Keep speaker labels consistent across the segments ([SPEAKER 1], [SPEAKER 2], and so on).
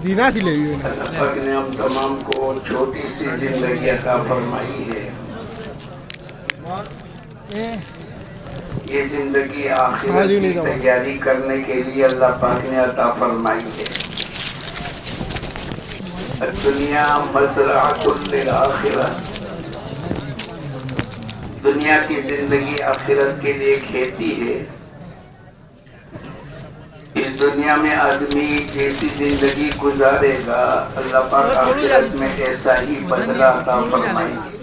[SPEAKER 1] اللہ پاک نے ہم تمام کو چھوٹی سی زندگی عطا فرمائی ہے. یہ زندگی آخرت کی تیاری کرنے کے لیے اللہ پاک نے عطا فرمائی ہے. الدنیا مزرعۃ للآخرہ. دنیا کی زندگی آخرت کے لیے کھیتی ہے. اس دنیا میں آدمی جیسی زندگی گزارے گا اللہ پاک آخرت میں ایسا ہی بدلہ عطا فرمائیں گے.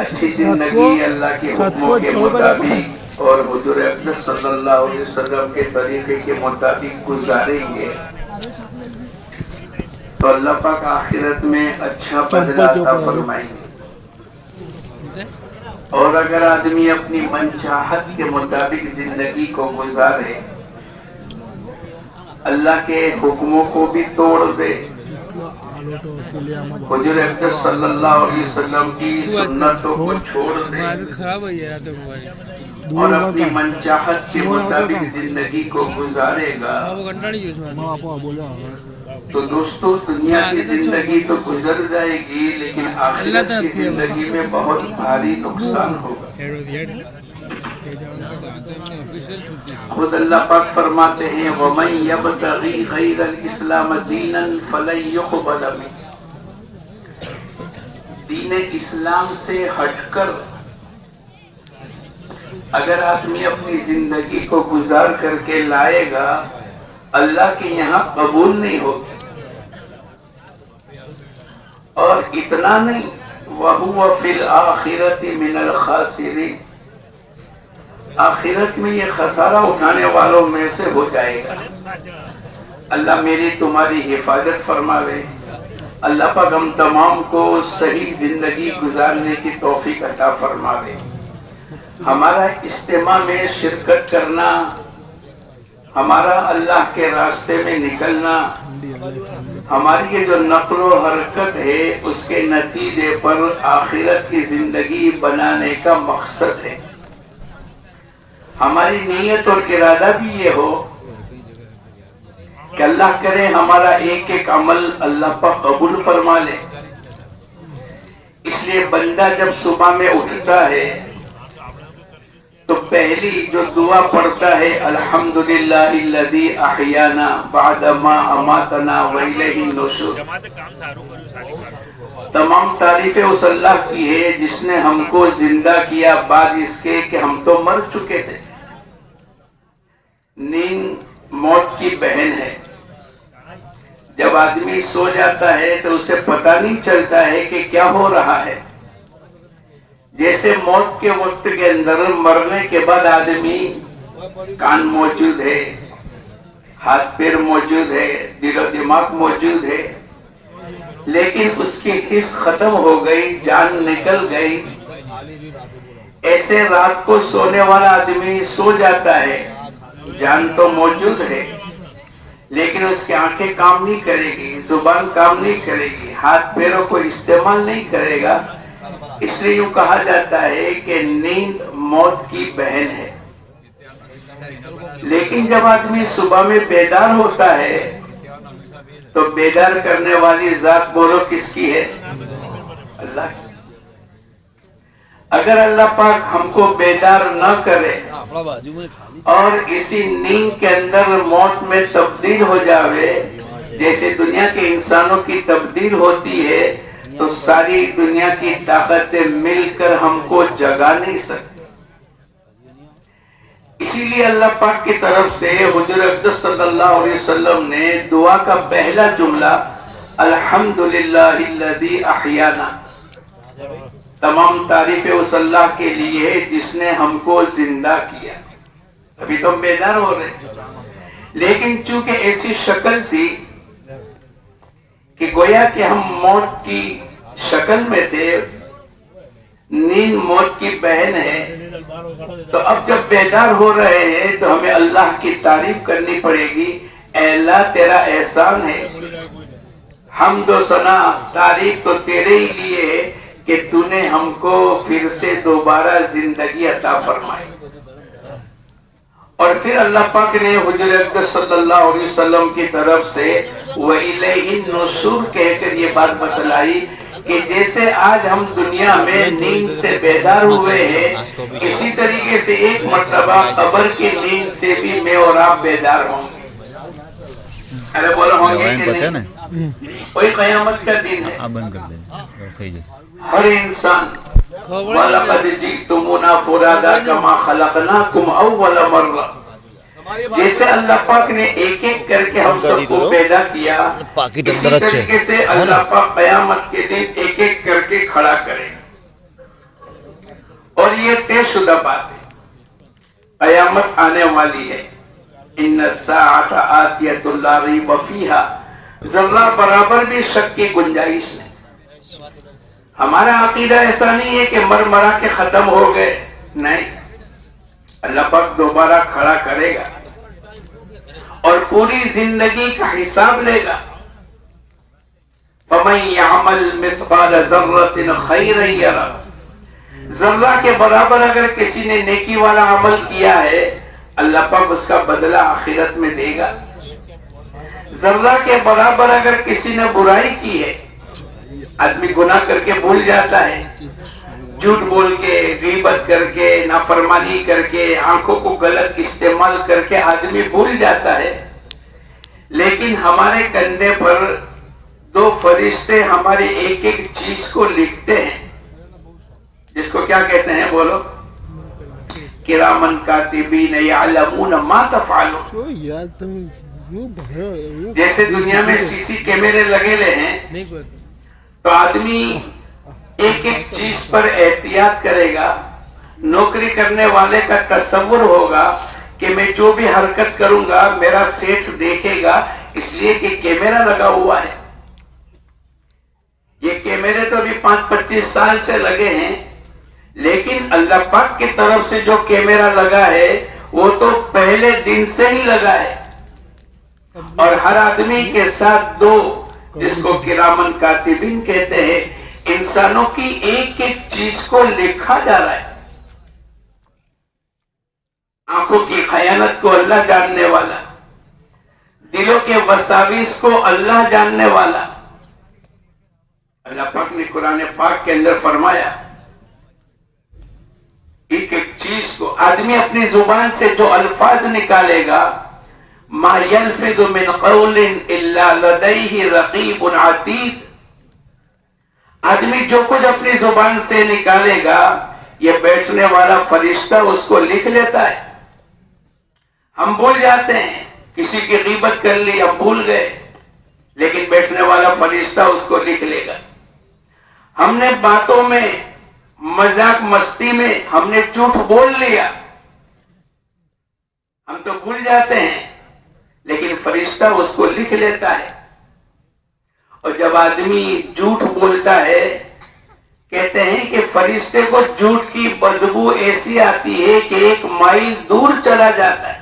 [SPEAKER 1] اچھی زندگی اللہ کے حکموں کے مطابق اور حضور اقدس صلی اللہ علیہ وسلم کے طریقے کے مطابق گزاریں گے تو اللہ پاک آخرت میں اچھا بدلہ عطا فرمائیں گے. اور اگر آدمی اپنی منچاہت کے مطابق زندگی کو گزارے اللہ کے حکموں کو بھی توڑ دے حضور اقدس صلی اللہ علیہ وسلم کی سنتوں کو چھوڑ دے اور اپنی منچاہت کے مطابق زندگی کو گزارے گا تو دوستو دنیا کی زندگی تو گزر جائے گی لیکن آخرت کی زندگی میں بہت بھاری نقصان ہوگا. خود اللہ پاک فرماتے ہیں وَمَن يَبْتَغِي غَيْرَ الْإِسْلَامَ دِينًا فَلَن يُقْبَلَ مِنْهُ. دین اسلام سے ہٹ کر اگر آدمی اپنی زندگی کو گزار کر کے لائے گا اللہ کے یہاں قبول نہیں ہوگی. اور اتنا نہیں وَهُوَ فِي الْآخِرَةِ مِنَ الْخَاسِرِينَ. آخرت میں یہ خسارہ اٹھانے والوں میں سے ہو جائے گا. اللہ میری تمہاری حفاظت فرماوے. اللہ پاک ہم تمام کو صحیح زندگی گزارنے کی توفیق عطا فرماوے. ہمارا اجتماع میں شرکت کرنا ہمارا اللہ کے راستے میں نکلنا ہماری یہ جو نقل و حرکت ہے اس کے نتیجے پر آخرت کی زندگی بنانے کا مقصد ہے. ہماری نیت اور ارادہ بھی یہ ہو کہ اللہ کرے ہمارا ایک ایک عمل اللہ پاک قبول فرما لے. اس لیے بندہ جب صبح میں اٹھتا ہے تو پہلی جو دعا پڑھتا ہے الحمدللہ الذی احیانا بعد ما اماتنا والیہ النشور. تمام تعریفیں اس اللہ کی ہے جس نے ہم کو زندہ کیا بعد اس کے کہ ہم تو مر چکے تھے. نیند موت کی بہن ہے. جب آدمی سو جاتا ہے تو اسے پتہ نہیں چلتا ہے کہ کیا ہو رہا ہے. جیسے موت کے وقت کے اندر مرنے کے بعد آدمی کان موجود ہے ہاتھ پیر موجود ہے دل و دماغ موجود ہے لیکن اس کی حس ختم ہو گئی جان نکل گئی. ایسے رات کو سونے والا آدمی سو جاتا ہے جان تو موجود ہے لیکن اس کی آنکھیں کام نہیں کرے گی زبان کام نہیں کرے گی ہاتھ پیروں کو استعمال نہیں کرے گا. اس لیے یوں کہا جاتا ہے کہ نیند موت کی بہن ہے. لیکن جب آدمی صبح میں بیدار ہوتا ہے تو بیدار کرنے والی ذات بولو کس کی ہے؟ اللہ کی. اگر اللہ پاک ہم کو بیدار نہ کرے اور اسی نیند کے اندر موت میں تبدیل ہو جاوے جیسے دنیا کے انسانوں کی تبدیل ہوتی ہے تو ساری دنیا کی طاقتیں مل کر ہم کو جگا نہیں سکتی. اسی لیے اللہ پاک کی طرف سے حضور اقدس صلی اللہ علیہ وسلم نے دعا کا پہلا جملہ الحمدللہ الذی احیانا. تمام تعریفیں اس اللہ کے لیے جس نے ہم کو زندہ کیا. ابھی تو ہم بیدار ہو رہے لیکن چونکہ ایسی شکل تھی کہ گویا کہ ہم موت کی شکل میں تھے. نیند موت کی بہن ہے تو اب جب بیدار ہو رہے ہیں تو ہمیں اللہ کی تعریف کرنی پڑے گی. اے اللہ تیرا احسان ہے حمد و ثنا تعریف تو تیرے ہی لیے ہے کہ تو نے ہم کو پھر سے دوبارہ زندگی عطا فرمائی. اور پھر اللہ پاک نے حضور اقدس صلی اللہ علیہ وسلم کی طرف سے وَإِلَيْهِ النُّشُورُ کہہ کر یہ بات بتلائی کہ جیسے آج ہم دنیا میں نیند سے بیدار ہوئے ہیں، اسی طریقے سے ایک مرتبہ قبر کی نیند سے بھی میں اور آپ بیدار ہوں گے۔ ارے بولو ہوں گے کہ نہیں؟ کوئی قیامت کا دن ہے۔ ہر انسان وَلَقَدْ جِئْتُمُونَا فُرَادَىٰ كَمَا خَلَقْنَاكُمْ أَوَّلَ مَرَّةٍ، جیسے اللہ پاک نے ایک ایک کر کے ہم سب کو پیدا کیا، اسی طریقے سے اللہ پاک قیامت کے دن ایک ایک کر کے کھڑا کرے گا۔ اور یہ طے شدہ بات ہے، قیامت آنے والی ہے۔ ان الساعۃ آتیۃ لا ریب فیہا، ذرہ برابر بھی شک کی گنجائش نہیں۔ ہمارا عقیدہ ایسا نہیں ہے کہ مر مرا کے ختم ہو گئے، نہیں، اللہ پاک دوبارہ کھڑا کرے گا اور پوری زندگی کا حساب لے گا۔ فَمَن يَعْمَلْ مِثْقَالَ ذَرَّةٍ خَيْرًا يَرَهُ، ذرہ کے برابر اگر کسی نے نیکی والا عمل کیا ہے، اللہ پاک اس کا بدلہ آخرت میں دے گا۔ ذرہ کے برابر اگر کسی نے برائی کی ہے، آدمی گناہ کر کے بھول جاتا ہے، جھوٹ بول کے، غیبت کر کے، نافرمانی کر کے، آنکھوں کو غلط استعمال کر کے آدمی بھول جاتا ہے، لیکن ہمارے کندھے پر دو فرشتے ہمارے ایک ایک چیز کو لکھتے ہیں، جس کو کیا کہتے ہیں بولو؟ کرامن کاتبین یعلمون ما تفعلون۔ جیسے دنیا میں سی سی کیمرے لگے لے ہیں تو آدمی ایک ایک چیز پر احتیاط کرے گا۔ نوکری کرنے والے کا تصور ہوگا کہ میں جو بھی حرکت کروں گا میرا سیٹھ دیکھے گا، اس لیے کہ کیمرہ لگا ہوا ہے۔ یہ کیمرے تو ابھی 25 سال سے لگے ہیں، لیکن اللہ پاک کی طرف سے جو کیمرہ لگا ہے وہ تو پہلے دن سے ہی لگا ہے، اور ہر آدمی کے ساتھ دو، جس کو کرامن کاتبین کہتے ہیں، انسانوں کی ایک ایک چیز کو لکھا جا رہا ہے۔ آنکھوں کی خیانت کو اللہ جاننے والا، دلوں کے وساوس کو اللہ جاننے والا۔ اللہ پاک نے قرآن پاک کے اندر فرمایا، ایک ایک چیز کو آدمی اپنی زبان سے جو الفاظ نکالے گا، ما یلفظ من قول الا لدیہ رقیب عتید، آدمی جو کچھ اپنی زبان سے نکالے گا یہ بیٹھنے والا فرشتہ اس کو لکھ لیتا ہے۔ ہم بھول جاتے ہیں، کسی کی غیبت کر لی ہم بھول گئے، لیکن بیٹھنے والا فرشتہ اس کو لکھ لے گا۔ ہم نے باتوں میں، مذاق مستی میں ہم نے جھوٹ بول لیا، ہم تو بھول جاتے ہیں، لیکن فرشتہ اس کو لکھ لیتا ہے۔ اور جب آدمی جھوٹ بولتا ہے، کہتے ہیں کہ فرشتے کو جھوٹ کی بدبو ایسی آتی ہے کہ 1 مائل دور چلا جاتا ہے،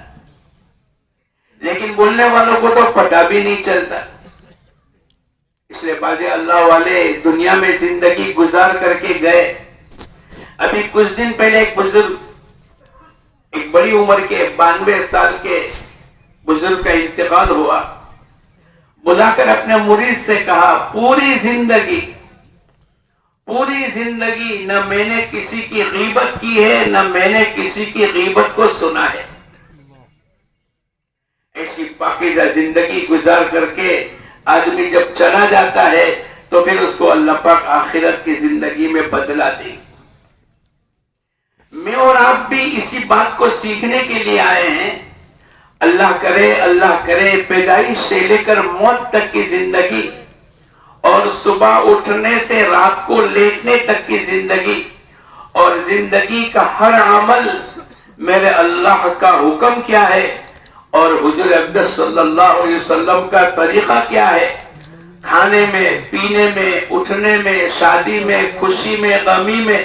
[SPEAKER 1] لیکن بولنے والوں کو تو پتہ بھی نہیں چلتا۔ اس لیے باجے اللہ والے دنیا میں زندگی گزار کر کے گئے۔ ابھی کچھ دن پہلے ایک بزرگ، ایک بڑی عمر کے 92 سال کے بزرگ کا انتقال ہوا۔ بلا کر اپنے مرید سے کہا، پوری زندگی نہ میں نے کسی کی غیبت کی ہے، نہ میں نے کسی کی غیبت کو سنا ہے۔ ایسی پاکیزہ زندگی گزار کر کے آدمی جب چلا جاتا ہے تو پھر اس کو اللہ پاک آخرت کی زندگی میں بدلا دے۔ میں اور آپ بھی اسی بات کو سیکھنے کے لیے آئے ہیں۔ اللہ کرے پیدائش سے لے کر موت تک کی زندگی، اور صبح اٹھنے سے رات کو لیٹنے تک کی زندگی، اور زندگی کا ہر عمل میرے اللہ کا حکم کیا ہے اور حضور اقدس صلی اللہ علیہ وسلم کا طریقہ کیا ہے، کھانے میں، پینے میں، اٹھنے میں، شادی میں، خوشی میں، غمی میں،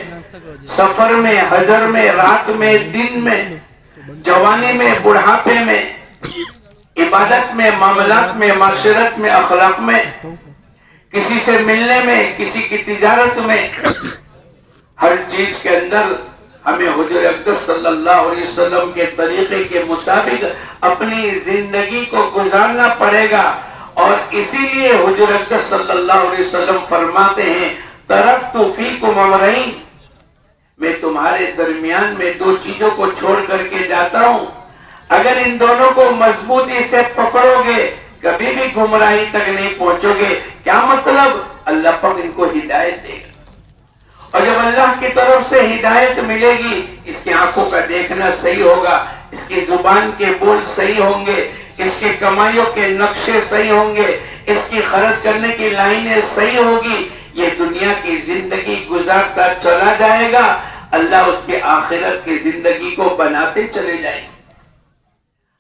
[SPEAKER 1] سفر میں، حضر میں، رات میں، دن میں، جوانی میں، بڑھاپے میں، عبادت میں، معاملات میں، معاشرت میں، اخلاق میں، کسی سے ملنے میں، کسی کی تجارت میں، ہر چیز کے اندر ہمیں حضور اقدس صلی اللہ علیہ وسلم کے طریقے کے مطابق اپنی زندگی کو گزارنا پڑے گا. اور اسی لیے حضور اقدس صلی اللہ علیہ وسلم فرماتے ہیں ترکت فیکم امرین، میں تمہارے درمیان میں دو چیزوں کو چھوڑ کر کے جاتا ہوں، اگر ان دونوں کو مضبوطی سے پکڑو گے کبھی بھی گمراہی تک نہیں پہنچو گے. کیا مطلب؟ اللہ پاک ان کو ہدایت دے گا، اور جب اللہ کی طرف سے ہدایت ملے گی اس کی آنکھوں کا دیکھنا صحیح ہوگا، اس کی زبان کے بول صحیح ہوں گے، اس کے کمائیوں کے نقشے صحیح ہوں گے، اس کی خرچ کرنے کی لائنیں صحیح ہوگی. یہ دنیا کی زندگی گزارتا چلا جائے گا، اللہ اس کے آخرت کی زندگی کو بناتے چلے جائیں گے.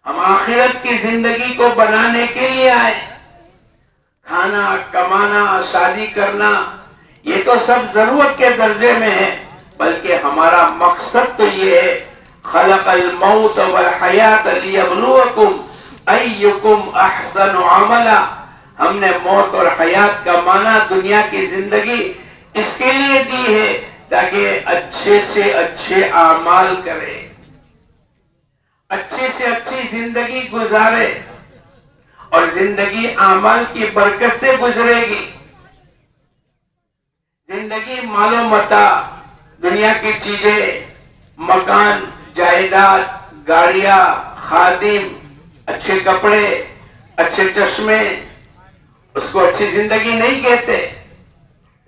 [SPEAKER 1] ہم آخرت کی زندگی کو بنانے کے لیے آئے. کھانا، کمانا، شادی کرنا یہ تو سب ضرورت کے درجے میں ہے، بلکہ ہمارا مقصد تو یہ ہے خلق الموت والحیات لیبلوکم ایکم احسن عملا. ہم نے موت اور حیات کا معنی دنیا کی زندگی اس کے لیے دی ہے تاکہ اچھے سے اچھے اعمال کرے، اچھے سے اچھی زندگی گزارے، اور زندگی اعمال کی برکت سے گزرے گی. زندگی مال و متاع، دنیا کی چیزیں، مکان، جائیداد، گاڑیاں، خادم، اچھے کپڑے، اچھے چشمے، اس کو اچھی زندگی نہیں کہتے،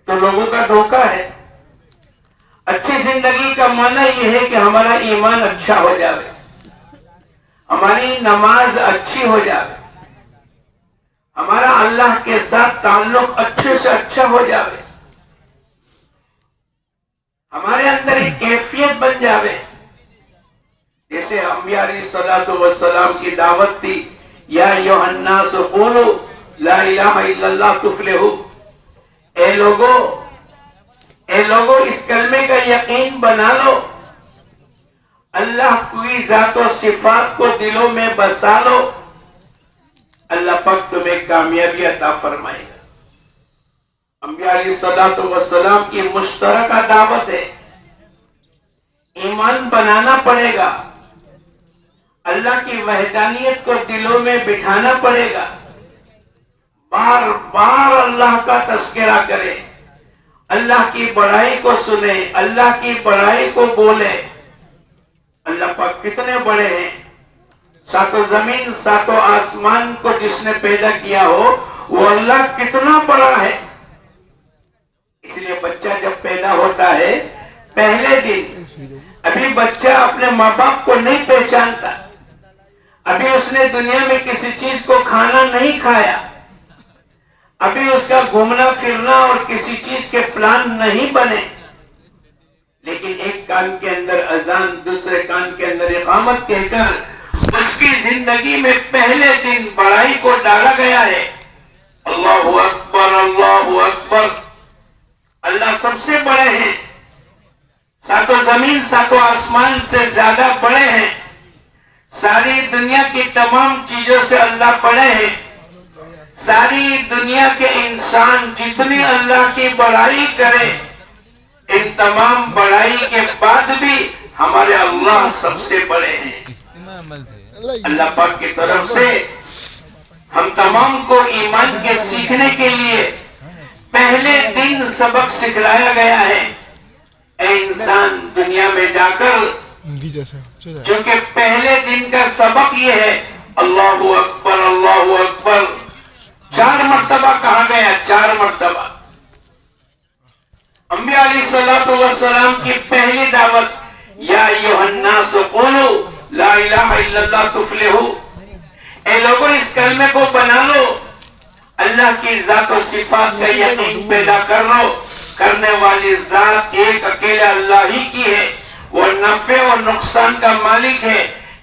[SPEAKER 1] تو لوگوں کا دھوکہ ہے. اچھی زندگی کا معنی یہ ہے کہ ہمارا ایمان اچھا ہو جائے، ہماری نماز اچھی ہو جائے، ہمارا اللہ کے ساتھ تعلق اچھے سے اچھا ہو جائے، ہمارے اندر ایک کیفیت بن جاوے. جیسے انبیاء علیہ الصلوۃ والسلام کی دعوت تھی یا ایھا الناس قولوا لا الہ الا اللہ تفلحوا. اے لوگو اس کلمے کا یقین بنا لو، اللہ کی ذات و صفات کو دلوں میں بسا لو، اللہ پاک تمہیں کامیابی عطا فرمائے گا. انبیاء علیہ الصلوۃ والسلام کی مشترکہ دعوت ہے. ایمان بنانا پڑے گا، اللہ کی وحدانیت کو دلوں میں بٹھانا پڑے گا، بار بار اللہ کا تذکرہ کرے، اللہ کی بڑائی کو سنے، اللہ کی بڑائی کو بولے. اللہ پاک کتنے بڑے ہیں، ساتوں زمین ساتوں آسمان کو جس نے پیدا کیا ہو وہ اللہ کتنا بڑا ہے. اس لیے بچہ جب پیدا ہوتا ہے پہلے دن ابھی بچہ اپنے ماں باپ کو نہیں پہچانتا، ابھی اس نے دنیا میں کسی چیز کو کھانا نہیں کھایا، ابھی اس کا گھومنا پھرنا اور کسی چیز کے پلان نہیں بنے، لیکن ایک کان کے اندر اذان دوسرے کان کے اندر اقامت کہہ کر اس کی زندگی میں پہلے دن بڑائی کو ڈالا گیا ہے. اللہ اکبر، اللہ اکبر، اللہ سب سے بڑے ہیں، ساتوں زمین ساتوں آسمان سے زیادہ بڑے ہیں، ساری دنیا کی تمام چیزوں سے اللہ بڑے ہیں. ساری دنیا کے انسان جتنی اللہ کی بڑائی کرے، ان تمام بڑائی کے بعد بھی ہمارے اللہ سب سے بڑے ہیں. اللہ پاک کی طرف سے ہم تمام کو ایمان کے سیکھنے کے لیے پہلے دن سبق سکھلایا گیا ہے. اے انسان دنیا میں جا کر چونکہ پہلے دن کا سبق یہ ہے اللہ اکبر، اللہ اکبر 4 مرتبہ کہا گیا، 4 مرتبہ. انبیاء علیہ الصلوۃ والسلام کی پہلی دعوت یا ایھا الناس قولوا لا الہ الا اللہ تفلحوا. اے لوگوں اس کلمے کو بنا لو، اللہ کی ذات و صفات کا یقین پیدا کر لو، کرنے والی ذات ایک اکیلے اللہ ہی کی ہے، وہ نفع اور نقصان کا مالک ہے،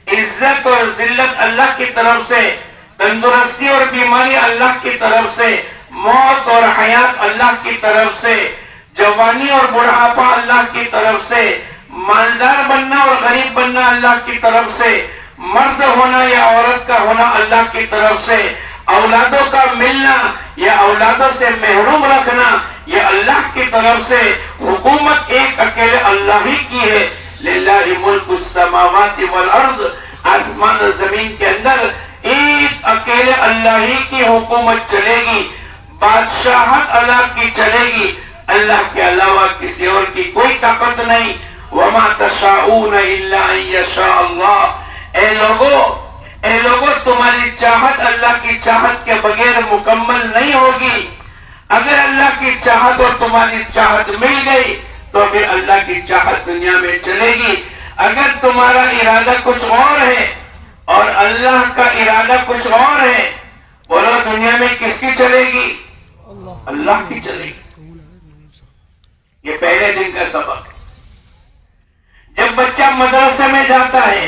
[SPEAKER 1] عزت اور ذلت اللہ کی طرف سے، تندرستی اور بیماری اللہ کی طرف سے، موت اور حیات اللہ کی طرف سے، جوانی اور بڑھاپا اللہ کی طرف سے، مالدار بننا اور غریب بننا اللہ کی طرف سے، مرد ہونا یا عورت کا ہونا اللہ کی طرف سے، اولادوں کا ملنا یا اولادوں سے محروم رکھنا یہ اللہ کی طرف سے. حکومت ایک اکیلے اللہ ہی کی ہے. للہ ملک السماوات والارض، آسمان و زمین کے اندر ایک اکیلے اللہ ہی کی حکومت چلے گی، بادشاہت اللہ کی چلے گی، اللہ کے علاوہ کسی اور کی کوئی طاقت نہیں۔ وما تشاءون الا ان یشاء اللہ، اے لوگوں تمہاری چاہت اللہ کی چاہت کے بغیر مکمل نہیں ہوگی۔ اگر اللہ کی چاہت اور تمہاری چاہت مل گئی تو پھر اللہ کی چاہت دنیا میں چلے گی۔ اگر تمہارا ارادہ کچھ اور ہے اور اللہ کا ارادہ کچھ اور ہے، بولو دنیا میں کس کی چلے گی؟ اللہ کی چلے گی۔ یہ پہلے دن کا سبق۔ جب بچہ مدرسے میں جاتا ہے،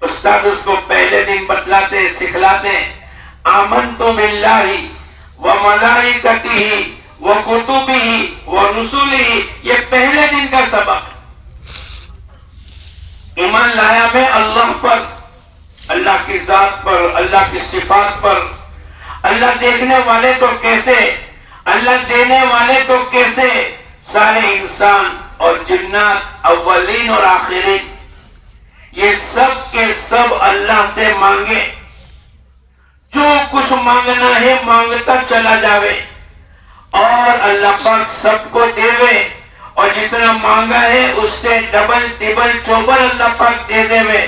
[SPEAKER 1] استاد اس کو پہلے دن بتلاتے سکھلاتے آمنت باللہ وملائکتہ وکتبہ ورسلہ، یہ پہلے دن کا سبق۔ ایمان لایا میں اللہ پر، اللہ کی ذات پر، اللہ کی صفات پر۔ اللہ دیکھنے والے تو کیسے، اللہ دینے والے تو کیسے، سارے انسان اور جنات، اولین اور آخرین، یہ سب کے سب اللہ سے مانگے، جو کچھ مانگنا ہے مانگتا چلا جاوے، اور اللہ پاک سب کو دے، اور جتنا مانگا ہے اس سے ڈبل ٹبل چوبل اللہ پاک دے دے۔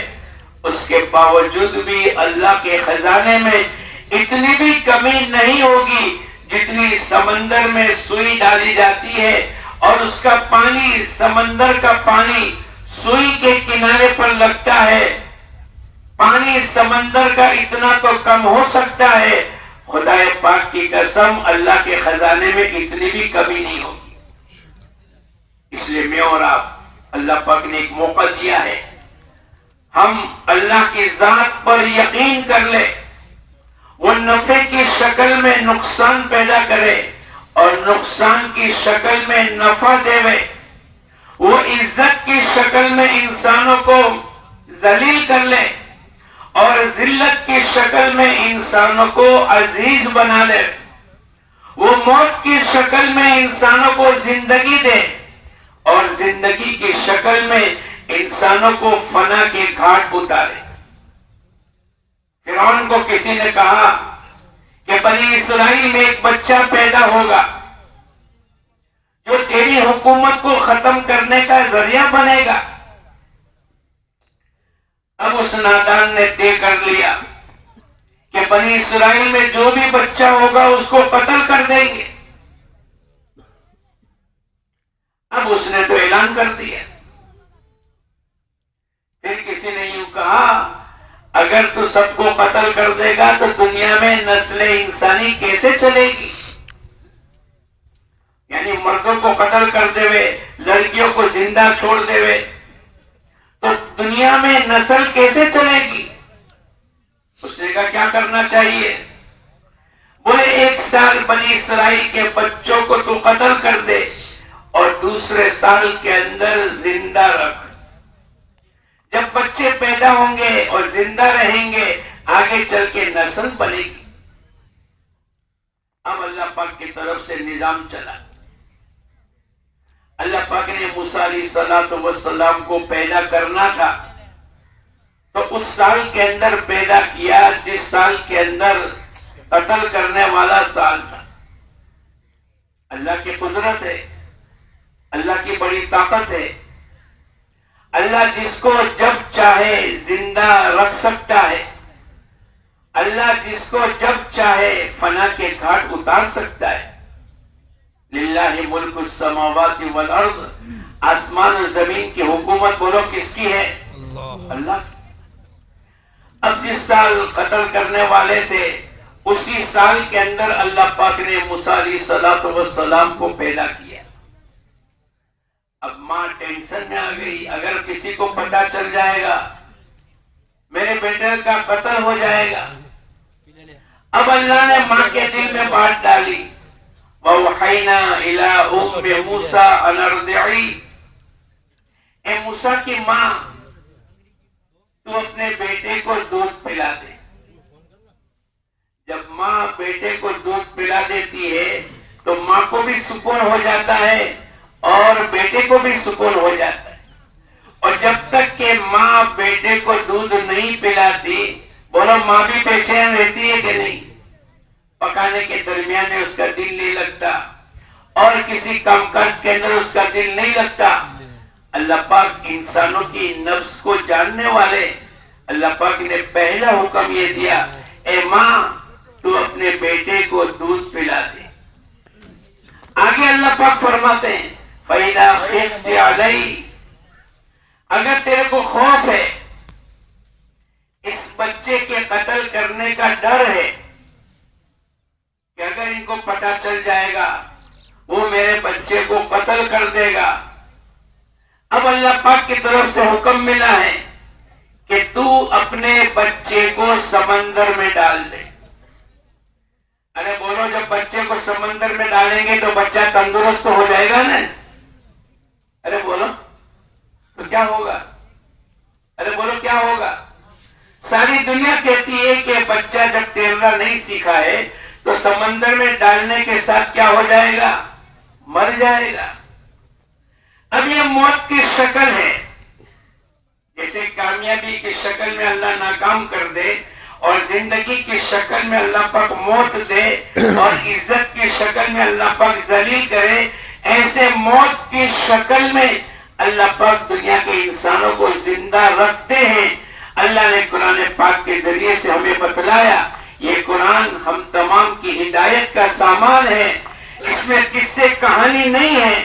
[SPEAKER 1] اس کے باوجود بھی اللہ کے خزانے میں اتنی بھی کمی نہیں ہوگی جتنی سمندر میں سوئی ڈالی جاتی ہے اور اس کا پانی، سمندر کا پانی سوئی کے کنارے پر لگتا ہے۔ پانی سمندر کا اتنا تو کم ہو سکتا ہے، خدا پاک کی قسم اللہ کے خزانے میں اتنی بھی کمی نہیں ہوگی۔ اس لیے میں اور آپ، اللہ پاک نے ایک موقع دیا ہے، ہم اللہ کی ذات پر یقین کر لیں، وہ نفع کی شکل میں نقصان پیدا کرے اور نقصان کی شکل میں نفع دے، وہ عزت کی شکل میں انسانوں کو ذلیل کر لے اور ذلت کی شکل میں انسانوں کو عزیز بنا لے، وہ موت کی شکل میں انسانوں کو زندگی دے اور زندگی کی شکل میں انسانوں کو فنا کے گھاٹ اتارے۔ فرعون کو کسی نے کہا کہ بنی اسرائیل میں ایک بچہ پیدا ہوگا جو تیری حکومت کو ختم کرنے کا ذریعہ بنے گا۔ اب اس نادان نے طے کر لیا کہ بنی اسرائیل میں جو بھی بچہ ہوگا اس کو قتل کر دیں گے۔ اب اس نے تو اعلان کر دیا۔ پھر کسی نے یوں کہا اگر تو سب کو قتل کر دے گا تو دنیا میں نسل انسانی کیسے چلے گی؟ یعنی مردوں کو قتل کر دے وے، لڑکیوں کو زندہ چھوڑ دے وے تو دنیا میں نسل کیسے چلے گی؟ اس نے کہا کیا کرنا چاہیے؟ بولے 1 سال بنی اسرائیل کے بچوں کو تو قتل کر دے اور دوسرے سال کے اندر زندہ رکھ۔ جب بچے پیدا ہوں گے اور زندہ رہیں گے آگے چل کے نسل بنے گی۔ اب اللہ پاک کی طرف سے نظام چلا۔ اللہ پاک نے موسیٰ علیہ السلام کو پیدا کرنا تھا تو اس سال کے اندر پیدا کیا جس سال کے اندر قتل کرنے والا سال تھا۔ اللہ کی قدرت ہے، اللہ کی بڑی طاقت ہے۔ اللہ جس کو جب چاہے زندہ رکھ سکتا ہے، اللہ جس کو جب چاہے فنا کے گھاٹ اتار سکتا ہے۔ للہ ملک السماوات والارض، آسمان و زمین کی حکومت بولو کس کی ہے؟ اللہ کی۔ اب جس سال قتل کرنے والے تھے اسی سال کے اندر اللہ پاک نے موسیٰ علیہ السلام کو پیدا کیا۔ اب ماں ٹینشن میں آ گئی، اگر کسی کو پتہ چل جائے گا میرے بیٹے کا قتل ہو جائے گا۔ اب اللہ نے ماں کے دل میں بات ڈالی، وَأَوْحَيْنَا إِلَىٰ أُمِّ مُوسَىٰ أَنْ أَرْضِعِيهِ، اے موسیٰ کی ماں تو اپنے بیٹے کو دودھ پلا دے۔ جب ماں بیٹے کو دودھ پلا دیتی ہے تو ماں کو بھی سکون ہو جاتا ہے اور بیٹے کو بھی سکون ہو جاتا ہے۔ اور جب تک کہ ماں بیٹے کو دودھ نہیں پلاتی، بولو ماں بھی بے چین رہتی ہے کہ نہیں؟ پکانے کے درمیان میں اس کا دل نہیں لگتا، اور کسی کام کاج کے اندر اس کا دل نہیں لگتا۔ اللہ پاک انسانوں کی نفس کو جاننے والے، اللہ پاک نے پہلا حکم یہ دیا، اے ماں تو اپنے بیٹے کو دودھ پلا دے۔ آگے اللہ پاک فرماتے ہیں فَإِذَا خِفْتِ عَلَيْهِ، اگر تیرے کو خوف ہے، اس بچے کے قتل کرنے کا ڈر ہے کہ اگر ان کو پتہ چل جائے گا وہ میرے بچے کو قتل کر دے گا، اب اللہ پاک کی طرف سے حکم ملا ہے کہ تو اپنے بچے کو سمندر میں ڈال دے۔ ارے بولو جب بچے کو سمندر میں ڈالیں گے تو بچہ تندرست ہو جائے گا نا؟ ارے بولو تو کیا ہوگا؟ ارے بولو کیا ہوگا؟ ساری دنیا کہتی ہے کہ بچہ جب تیرنا نہیں سیکھا ہے تو سمندر میں ڈالنے کے ساتھ کیا ہو جائے گا؟ مر جائے گا۔ اب یہ موت کی شکل ہے، جیسے کامیابی کی شکل میں اللہ ناکام کر دے اور زندگی کی شکل میں اللہ پاک موت دے اور عزت کی شکل میں اللہ پاک ذلیل کرے، ایسے موت کی شکل میں اللہ پاک دنیا کے انسانوں کو زندہ رکھتے ہیں۔ اللہ نے قرآن پاک کے ذریعے سے ہمیں بتلایا، یہ قرآن ہم تمام کی ہدایت کا سامان ہے، اس میں قصے کہانی نہیں ہے،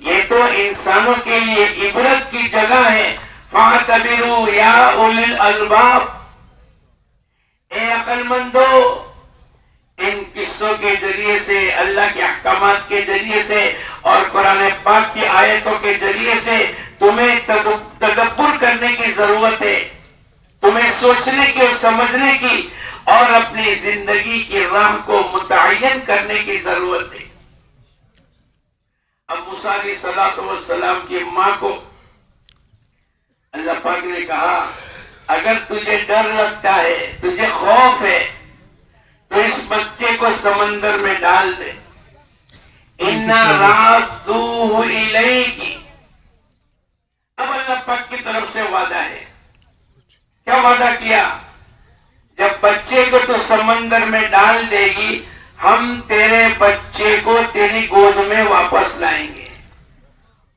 [SPEAKER 1] یہ تو انسانوں کے لیے عبرت کی جگہ ہے۔ فَاعْتَبِرُوا يَا أُولِي الْأَلْبَابِ، اے عقل مندو، ان قصوں کے ذریعے سے، اللہ کے احکامات کے ذریعے سے اور قرآن پاک کی آیتوں کے ذریعے سے تمہیں تدبر کرنے کی ضرورت ہے، تمہیں سوچنے کی اور سمجھنے کی اور اپنی زندگی کی راہ کو متعین کرنے کی ضرورت ہے۔ اب موسیٰ علیہ السلام کی ماں کو اللہ پاک نے کہا اگر تجھے ڈر لگتا ہے، تجھے خوف ہے، تو اس بچے کو سمندر میں ڈال دے۔ اِنَّا رَادُّوهُ إِلَيْكِ، اب اللہ پاک کی طرف سے وعدہ ہے۔ کیا وعدہ کیا؟ جب بچے کو تو سمندر میں ڈال دے گی، ہم تیرے بچے کو تیری گود میں واپس لائیں گے۔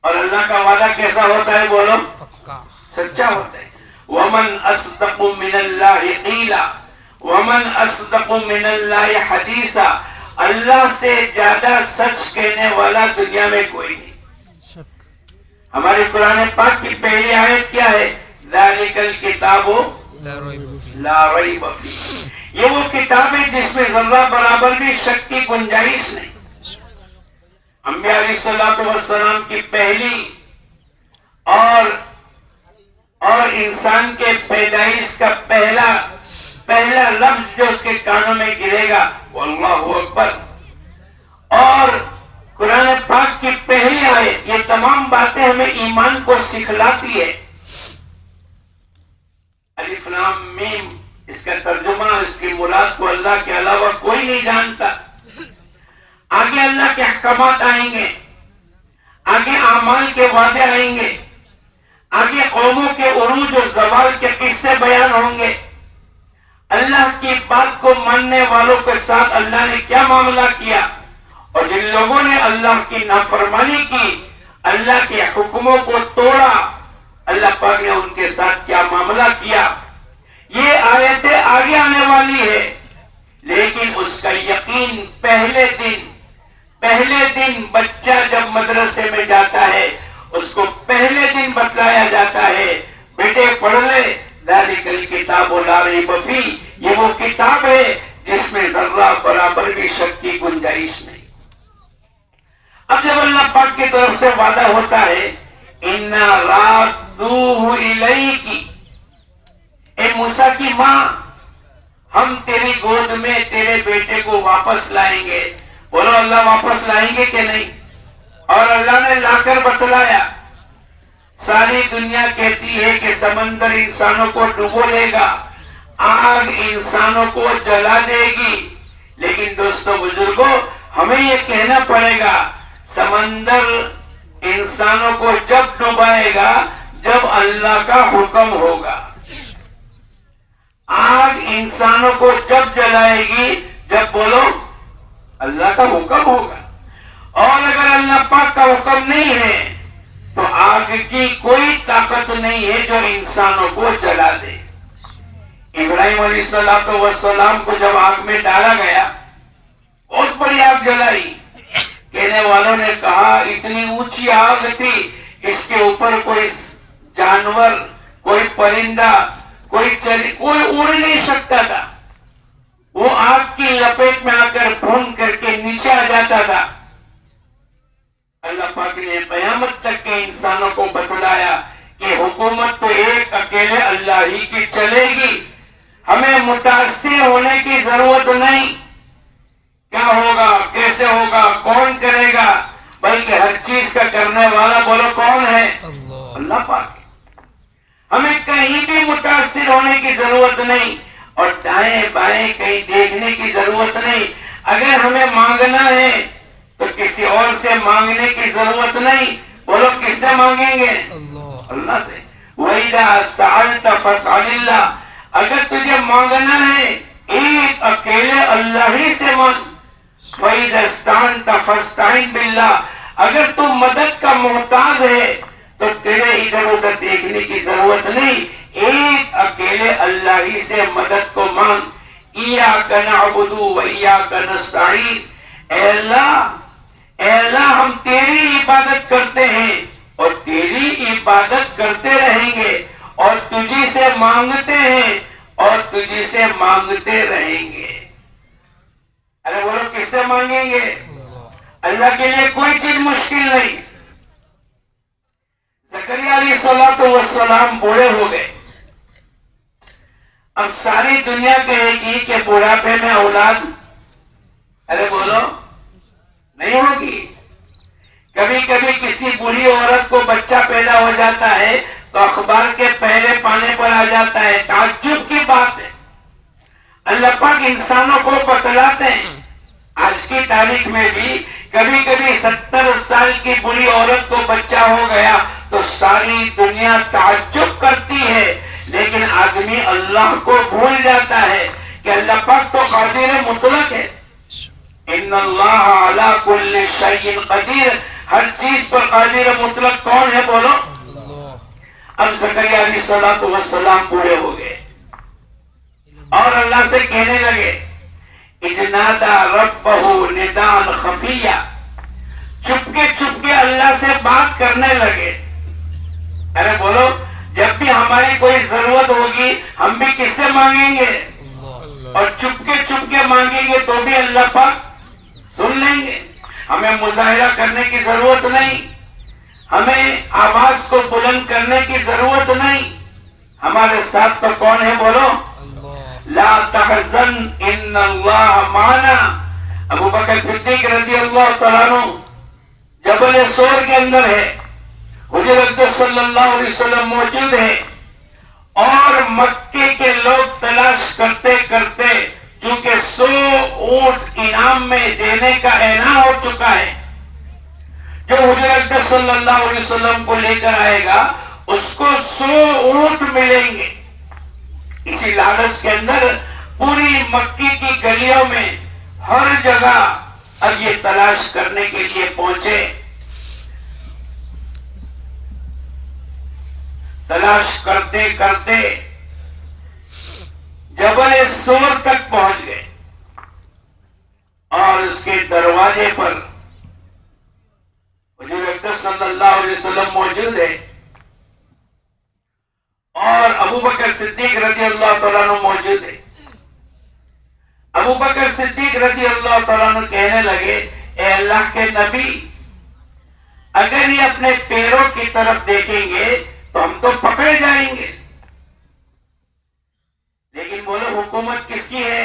[SPEAKER 1] اور اللہ کا وعدہ کیسا ہوتا ہے بولو؟ سچا ہوتا ہے۔ وَمَنْ أَصْدَقُ مِنَ اللَّهِ قِيلًا وَمَنْ أَصْدَقُ مِنَ اللَّهِ حَدِيثًا، اللہ سے زیادہ سچ کہنے والا دنیا میں کوئی نہیں۔ ہماری قرآن پاک کی پہلی آیت کیا ہے؟ ذَلِكَ الْكِتَابُ لَا رَيْبَ فِيهِ، یہ وہ کتاب ہے جس میں ذرہ برابر بھی شک کی گنجائش نہیں۔ انبیاء علیہ السلام کی پہلی اور انسان کے پیدائش کا پہلا لفظ جو اس کے کانوں میں گرے گا وہ اللہ اکبر، اور قرآن پاک کی پہلی آیت، یہ تمام باتیں ہمیں ایمان کو سکھلاتی ہے۔ الف لام میم، اس کا ترجمہ، اس کی مراد کو اللہ کے علاوہ کوئی نہیں جانتا۔ آگے اللہ کے احکامات آئیں گے، آگے اعمال کے وعدے آئیں گے، آگے قوموں کے عروج اور زوال کے قصے بیان ہوں گے۔ اللہ کی بات کو ماننے والوں کے ساتھ اللہ نے کیا معاملہ کیا، اور جن لوگوں نے اللہ کی نافرمانی کی، اللہ کے حکموں کو توڑا، اللہ پاک نے ان کے ساتھ کیا معاملہ کیا۔ یہ آیتیں آگے آنے والی ہے، لیکن اس کا یقین پہلے دن بچہ جب مدرسے میں جاتا ہے اس کو پہلے دن بتلایا جاتا ہے، بیٹے پڑھ لے ذَلِكَ الْكِتَابُ لَا رَيْبَ فِيهِ، یہ وہ کتاب ہے جس میں ذرہ برابر بھی شک کی گنجائش نہیں۔ اب جب اللہ پاک کی طرف سے وعدہ ہوتا ہے اِنَّا رَادُّوهُ إِلَيْكِ، اے موسیٰ کی ماں، ہم تیری گود میں تیرے بیٹے کو واپس لائیں گے۔ بولو اللہ واپس لائیں گے کہ نہیں؟ اور اللہ نے لا کر بتلایا۔ ساری دنیا کہتی ہے کہ سمندر انسانوں کو ڈبو لے گا، آگ انسانوں کو جلا دے گی، لیکن دوستو بزرگوں، ہمیں یہ کہنا پڑے گا سمندر انسانوں کو جب ڈبائے گا جب اللہ کا حکم ہوگا. آگ انسانوں کو جب جلائے گی جب بولو اللہ کا حکم ہوگا. اور اگر اللہ پاک کا حکم نہیں ہے تو آگ کی کوئی طاقت نہیں ہے جو انسانوں کو جلا دے. ابراہیم علیہ السلام کو جب آگ میں ڈالا گیا بہت بڑی آگ جلائی. کہنے والوں نے کہا اتنی اونچی آگ تھی اس کے اوپر کوئی جانور کوئی پرندہ کوئی اڑ نہیں سکتا تھا. وہ آگ کی لپیٹ میں آ کر بھون کر کے نیچے آ جاتا تھا. اللہ پاک نے قیامت تک کے انسانوں کو بتلایا کہ حکومت تو ایک اکیلے اللہ ہی کی چلے گی. ہمیں متاثر ہونے کی ضرورت نہیں. کیا ہوگا کیسے ہوگا کون کرے گا بلکہ ہر چیز کا کرنے والا بولو کون ہے؟ اللہ پاک. ہمیں کہیں بھی متاثر ہونے کی ضرورت نہیں اور دائیں بائیں کہیں دیکھنے کی ضرورت نہیں. اگر ہمیں مانگنا ہے تو کسی اور سے مانگنے کی ضرورت نہیں. بولو کس سے مانگیں گے؟ اللہ سے. وَإِذَا سَأَلْتَ فَاسْأَلِ اللَّهِ. اگر تجھے مانگنا ہے ایک اکیلے اللہ ہی سے مانگ. فَإِذَا اسْتَعَنْتَ فَاسْتَعِنْ بِاللَّهِ. اگر تو مدد کا محتاج ہے تو تیرے ادھر ادھر دیکھنے کی ضرورت نہیں. ایک اکیلے اللہ ہی سے مدد کو مانگ. إِيَّاكَ نَعْبُدُ وَإِيَّاكَ نَسْتَعِينُ. اے اللہ ہم تیری عبادت کرتے ہیں اور تیری عبادت کرتے رہیں گے اور تجھی سے مانگتے ہیں اور تجھی سے مانگتے رہیں گے. ارے بولو کس سے مانگیں گے؟ اللہ کے لیے کوئی چیز مشکل نہیں. زکریا علیہ السلام بوڑھے ہو گئے. اب ساری دنیا کہے گی کہ بڑھاپے میں اولاد ارے بولو نہیں ہوگی. کبھی کبھی کسی بوڑھی عورت کو بچہ پیدا ہو جاتا ہے تو اخبار کے پہلے پانے پر آ جاتا ہے. تعجب کی بات ہے. اللہ پاک انسانوں کو بتلاتے ہیں. آج کی تاریخ میں بھی کبھی کبھی 70 سال کی بوڑھی عورت کو بچہ ہو گیا تو ساری دنیا تعجب کرتی ہے. لیکن آدمی اللہ کو بھول جاتا ہے کہ اللہ پاک تو قادر مطلق ہے. ان اللہ علی کل شیء قدیر. ہر چیز پر قادر مطلق کون ہے بولو؟ اب زکریا علیہ السلام بوڑھے ہو گئے اور اللہ سے کہنے لگے اذ نادى ربه نداء خفیا. چپکے اللہ سے بات کرنے لگے. ارے بولو جب بھی ہماری کوئی ضرورت ہوگی ہم بھی کس سے مانگیں گے اور چپکے مانگیں گے تو بھی اللہ پاک سن لیں گے. ہمیں مظاہرہ کرنے کی ضرورت نہیں. ہمیں آواز کو بلند کرنے کی ضرورت نہیں. ہمارے ساتھ تو کون ہے بولو؟ لا تحزن ان اللہ معنا. ابو بکر صدیق رضی اللہ تعالیٰ عنہ جبل سور کے اندر ہے. حضور اقدس صلی اللہ علیہ وسلم موجود ہے اور مکے کے لوگ تلاش کرتے کرتے چونکہ 100 اونٹ انعام میں دینے کا اعلان ہو چکا ہے. جو حضور اقدس صلی اللہ علیہ وسلم کو لے کر آئے گا اس کو 100 اونٹ ملیں گے. اسی لالچ کے اندر پوری مکی کی گلیوں میں ہر جگہ اب یہ تلاش کرنے کے لیے پہنچے. تلاش کرتے کرتے جبل سور تک پہنچ گئے اور اس کے دروازے پر حضور اقدس صلی اللہ علیہ وسلم موجود ہے اور ابو بکر صدیق رضی اللہ تعالیٰ عنہ موجود ہے. ابو بکر صدیق رضی اللہ تعالیٰ عنہ کہنے لگے اے اللہ کے نبی اگر یہ اپنے پیروں کی طرف دیکھیں گے تو ہم تو پکڑے جائیں گے. لیکن بولو حکومت کس کی ہے؟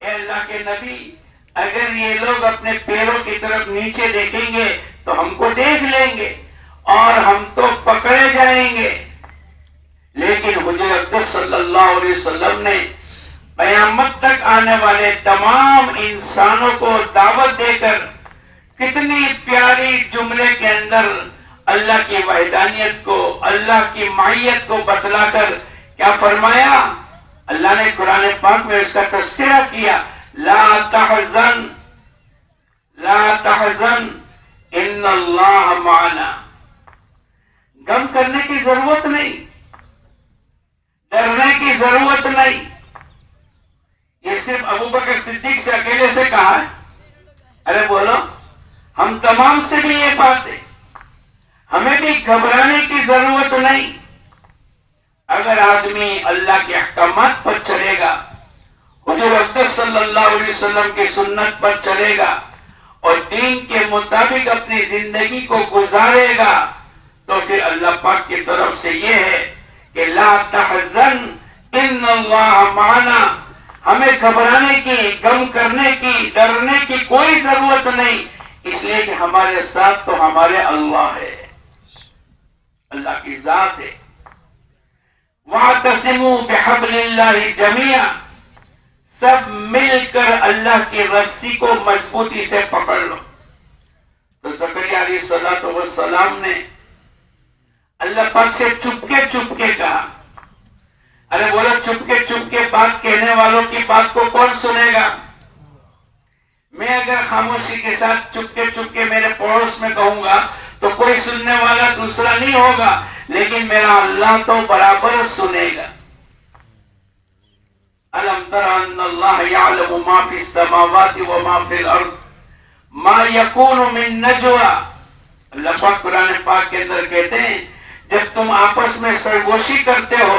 [SPEAKER 1] اے اللہ کے نبی اگر یہ لوگ اپنے پیروں کی طرف نیچے دیکھیں گے تو ہم کو دیکھ لیں گے اور ہم تو پکڑے جائیں گے. لیکن حضور اقدس صلی اللہ علیہ وسلم نے قیامت تک آنے والے تمام انسانوں کو دعوت دے کر کتنی پیاری جملے کے اندر اللہ کی وحدانیت کو، اللہ کی معیت کو بتلا کر کیا فرمایا؟ اللہ نے قرآن پاک میں اس کا تذکرہ کیا، لا تحزن لا تحزن ان اللہ معنا. غم کرنے کی ضرورت نہیں، ڈرنے کی ضرورت نہیں. یہ صرف ابو بکر صدیق سے اکیلے سے کہا ہے؟ ارے بولو، ہم تمام سے بھی یہ بات ہے، ہمیں بھی گھبرانے کی ضرورت نہیں. اگر آدمی اللہ کے احکامات پر چلے گا، حضور اقدس صلی اللہ علیہ وسلم کی سنت پر چلے گا اور دین کے مطابق اپنی زندگی کو گزارے گا، تو پھر اللہ پاک کی طرف سے یہ ہے کہ لا تحزن ان اللہ معنا. ہمیں گھبرانے کی، غم کرنے کی، ڈرنے کی کوئی ضرورت نہیں، اس لیے کہ ہمارے ساتھ تو ہمارے اللہ ہے، اللہ کی ذات ہے. وَاعْتَصِمُوا بِحَبْلِ اللَّهِ جَمِيعًا. سب مل کر اللہ کی رسی کو مضبوطی سے پکڑ لو. تو زکریا علیہ السلام نے اللہ پاک سے چپکے کہا. ارے بولو، چپکے بات کہنے والوں کی بات کو کون سنے گا؟ میں اگر خاموشی کے ساتھ چپکے میرے پڑوس میں کہوں گا تو کوئی سننے والا دوسرا نہیں ہوگا، لیکن میرا اللہ تو برابر سنے گا. أَلَمْ تَرَ أَنَّ اللَّهَ يَعْلَمُ مَا فِي السَّمَاوَاتِ وَمَا فِي الْأَرْضِ مَا يَكُونُ مِن نَجْوَى. اللہ پاک قرآن پاک کے اندر کہتے ہیں، جب تم آپس میں سرگوشی کرتے ہو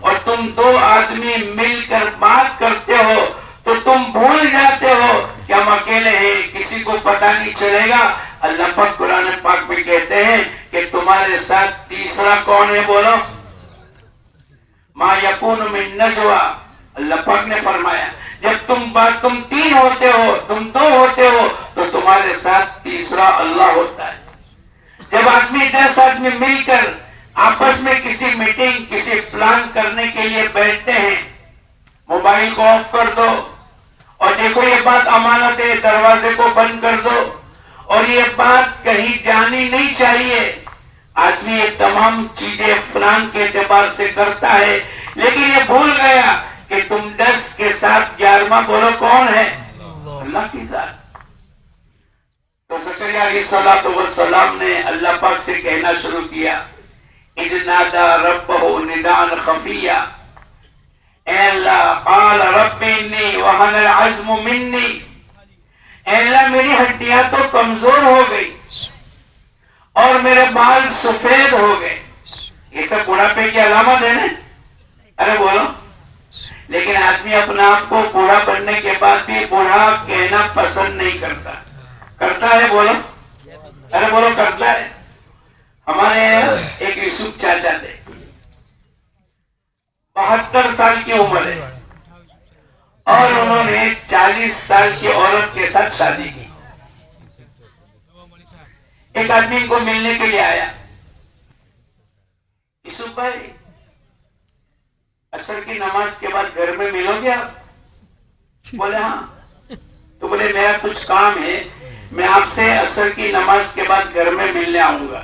[SPEAKER 1] اور تم دو آدمی مل کر بات کرتے ہو تو تم بھول جاتے ہو کہ ہم اکیلے ہیں، کسی کو پتہ نہیں چلے گا. اللہ پاک قرآن پاک میں کہتے ہیں کہ تمہارے ساتھ تیسرا کون ہے؟ بولو، ما یکون من نجوا. اللہ پاک نے فرمایا جب تم تین ہوتے ہو، تم دو ہوتے ہو، تو تمہارے ساتھ تیسرا اللہ ہوتا ہے. جب 10 آدمی مل کر آپس میں کسی میٹنگ، کسی پلان کرنے کے لیے بیٹھتے ہیں، موبائل کو آف کر دو اور دیکھو یہ بات امانت ہے، دروازے کو بند کر دو اور یہ بات کہیں جانی نہیں چاہیے. آدمی یہ تمام چیزیں پلان کے اعتبار سے کرتا ہے، لیکن یہ بھول گیا کہ تم 10 کے ساتھ 11واں بولو کون ہے؟ اللہ کی ذات. تو زکریا علیہ السلام نے اللہ پاک سے کہنا شروع کیا، اذ نادى ربه نداء خفيا. اے اللہ، قال رب انی وهن العظم منی. اے اللہ، میری ہڈیاں تو کمزور ہو گئی اور میرے بال سفید ہو گئے. یہ سب بڑھاپے کی علامت ہے نا؟ ارے بولو. لیکن آدمی اپنا آپ کو بوڑھا بننے کے بعد بھی بوڑھا کہنا پسند نہیں کرتا. کرتا ہے؟ بولو. ارے بولو، کرتا ہے. ہمارے ایک یوسف چاچا تھے، 72 سال کی عمر ہے اور انہوں نے 40 سال کی عورت کے ساتھ شادی کی. ایک آدمی ان کو ملنے کے لیے آیا، یوسف بھائی عصر کی نماز کے بعد گھر میں ملو گے آپ؟ بولے ہاں. تو بولے میرا کچھ کام ہے، میں آپ سے عصر کی نماز کے بعد گھر میں ملنے آؤں گا.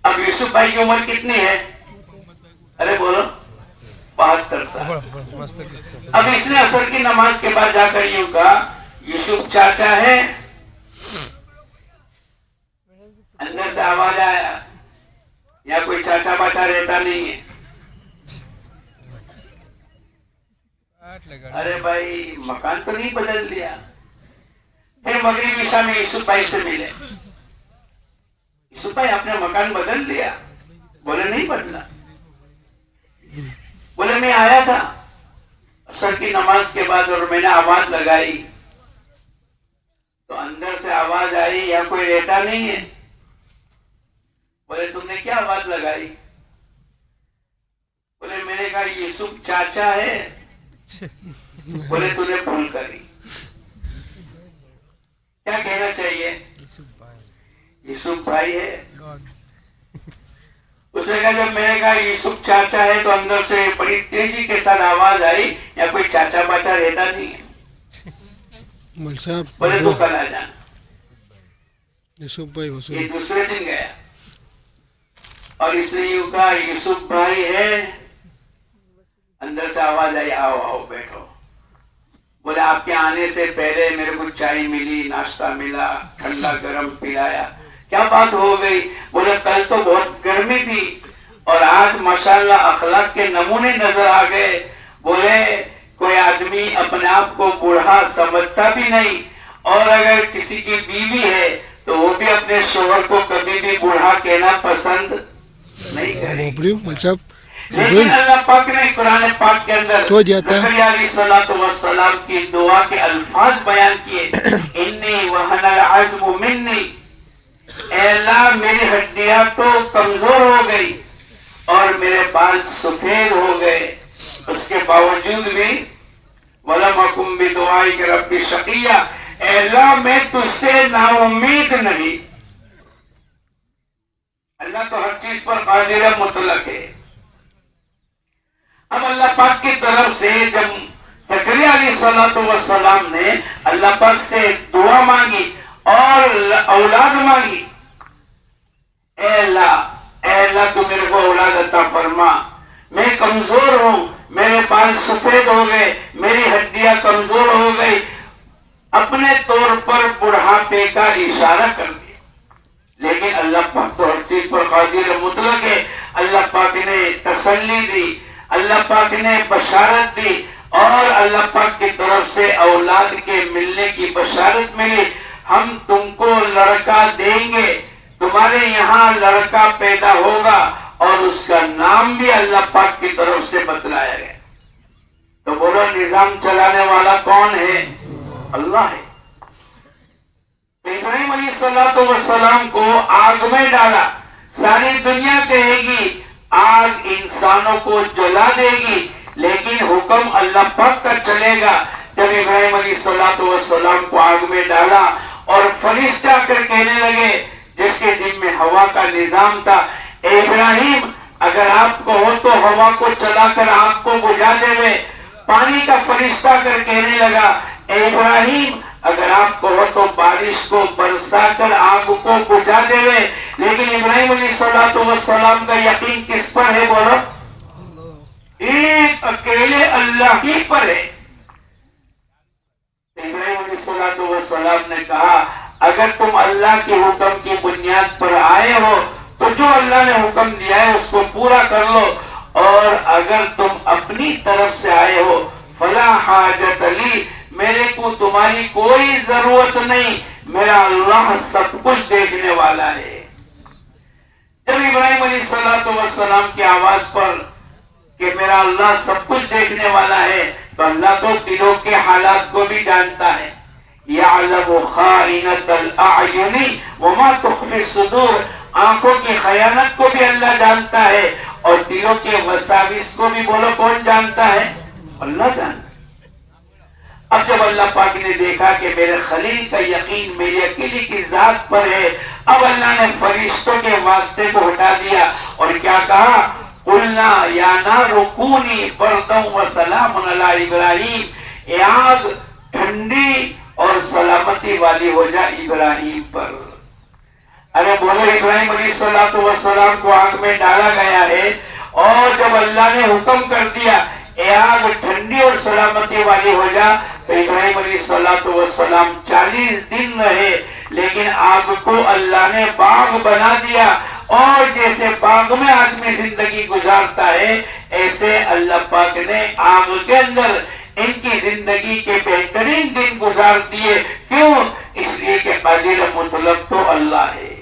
[SPEAKER 1] اب یوسف بھائی کی عمر کتنی ہے؟ ارے بولو، 72 سال. اب اس نے عصر کی نماز کے بعد جا کر یوں کہا، یوسف چاچا ہے؟ اندر سے آواز آیا، یا کوئی چاچا باچا رہتا نہیں ہے. ارے بھائی، مکان تو نہیں بدل دیا. پھر مغرب عشاء میں یوسف بھائی سے ملے. یوسف بھائی، آپ نے مکان بدل دیا؟ بولے نہیں بدلا. بولے میں آیا تھا عصر کی نماز کے بعد اور میں نے آواز لگائی تو اندر سے آواز آئی، یا کوئی رہتا نہیں ہے. بولے تم نے کیا آواز لگائی؟ بولے میں نے کہا یوسف چاچا ہے. بولے تو نے بھول کری. کیا کہنا چاہیے؟ یوسف بھائی ہے. اس نے کہا جب میں نے کہا یوسف چاچا ہے تو اندر سے بڑی تیزی کے ساتھ آواز آئی، یا کوئی چاچا باچا رہتا نہیں ہے. بولے تو کل آ جانا.
[SPEAKER 2] یوسف بھائی وصول
[SPEAKER 1] یہ دوسرے دن گیا اور اس نے یوں کہا یوسف بھائی ہے. اندر سے آواز آئی آؤ آؤ بیٹھو. بولے آپ کے آنے سے پہلے میرے کو چائے ملی, ناشتہ ملا, ٹھنڈا گرم پلایا. کیا بات ہو گئی؟ بولے کل تو بہت گرمی تھی اور آج ماشاءاللہ اخلاق کے نمونے نظر آ گئے. بولے کوئی آدمی اپنے آپ کو بوڑھا سمجھتا بھی نہیں, اور اگر کسی کی بیوی ہے تو وہ بھی اپنے شوہر کو کبھی بھی بوڑھا کہنا پسند نہیں کرے.
[SPEAKER 2] بابریو مل صاحب
[SPEAKER 1] لیکن اللہ پاک نے قرآن پاک کے اندر
[SPEAKER 2] تو جاتا
[SPEAKER 1] زکریا علیہ الصلوۃ والسلام کی دعا کے الفاظ بیان کیے. انی وہن العظم منی, اے اللہ میری ہڈیاں تو کمزور ہو گئی اور میرے بال سفید ہو گئے, اس کے باوجود بھی وَلَمْ أَكُنْ بِدُعَائِكَ رَبِّ شَقِيًّا, اے اللہ میں تجھ سے نا امید نہیں. اللہ تو ہر چیز پر قادر مطلق ہے. اب اللہ پاک کی طرف سے جب زکریا علیہ السلام نے اللہ پاک سے دعا مانگی اور اولاد مانگی, اے اللہ تو میرے کو اولاد عطا فرما, میں کمزور ہوں, میرے بال سفید ہو گئے, میری ہڈیاں کمزور ہو گئی. اپنے طور پر بڑھاپے کا اشارہ کر دیا. لیکن اللہ پاک تو ہر چیز پر قادر مطلق ہے. اللہ پاک نے تسلی دی, اللہ پاک نے بشارت دی, اور اللہ پاک کی طرف سے اولاد کے ملنے کی بشارت ملی. ہم تم کو لڑکا دیں گے, تمہارے یہاں لڑکا پیدا ہوگا, اور اس کا نام بھی اللہ پاک کی طرف سے بتلایا گیا. تو بولو نظام چلانے والا کون ہے؟ اللہ ہے. ابراہیم علیہ السلام کو آگ میں ڈالا. ساری دنیا کہے گی آگ انسانوں کو جلا دے گی, لیکن حکم اللہ پاک کا چلے گا. جب ابراہیم علیہ السلام کو آگ میں ڈالا اور فرشتے آ کر کہنے لگے جس کے ذمہ ہوا کا نظام تھا, اے ابراہیم اگر آپ کو ہو تو ہوا کو چلا کر آگ کو بجھا دے. پانی کا فرشتہ کر کہنے لگا اے ابراہیم اگر آپ کو ہو تو بارش کو برسا کر آگ کو بجھا دے. لیکن ابراہیم علیہ السلام کا یقین کس پر ہے؟ بولو, ایک اکیلے اللہ ہی پر ہے. ابراہیم علیہ السلام نے کہا اگر تم اللہ کے حکم کی بنیاد پر آئے ہو تو جو اللہ نے حکم دیا ہے اس کو پورا کر لو, اور اگر تم اپنی طرف سے آئے ہو فلا حاجت لی, میرے کو تمہاری کوئی ضرورت نہیں, میرا اللہ سب کچھ دیکھنے والا ہے. جب ابراہیم علیہ السلام کی آواز پر کہ میرا اللہ سب کچھ دیکھنے والا ہے, تو اللہ تو دلوں کے حالات کو بھی جانتا ہے. یعلم خائنۃ الاعین وما تخفی الصدور, آنکھوں کی خیانت کو بھی اللہ جانتا ہے, اور دلوں کے وساوس کو بھی. بولو کون جانتا ہے؟ اللہ جانتا ہے. اب جب اللہ پاک نے دیکھا کہ میرے خلیل کا یقین میری اکیلی کی ذات پر ہے, اب اللہ نے فرشتوں کے واسطے کو ہٹا دیا اور کیا کہا, قلنا یا نار کونی بردا وسلام علی ابراہیم, اے آگ ٹھنڈی اور سلامتی والی ہو جا ابراہیم پر. ارے بولو ابراہیم علیہ السلام کو آگ میں ڈالا گیا ہے, اور جب اللہ نے حکم کر دیا اے آگ ٹھنڈی اور سلامتی والی ہو جا, تو ابراہیم علیہ السلام 40 دن رہے, لیکن آگ کو اللہ نے باغ بنا دیا. اور جیسے باغ میں آدمی زندگی گزارتا ہے, ایسے اللہ پاک نے آگ کے اندر ان کی زندگی کے بہترین دن گزار دیے. کیوں؟ اس لیے کہ قادر مطلق تو اللہ ہے.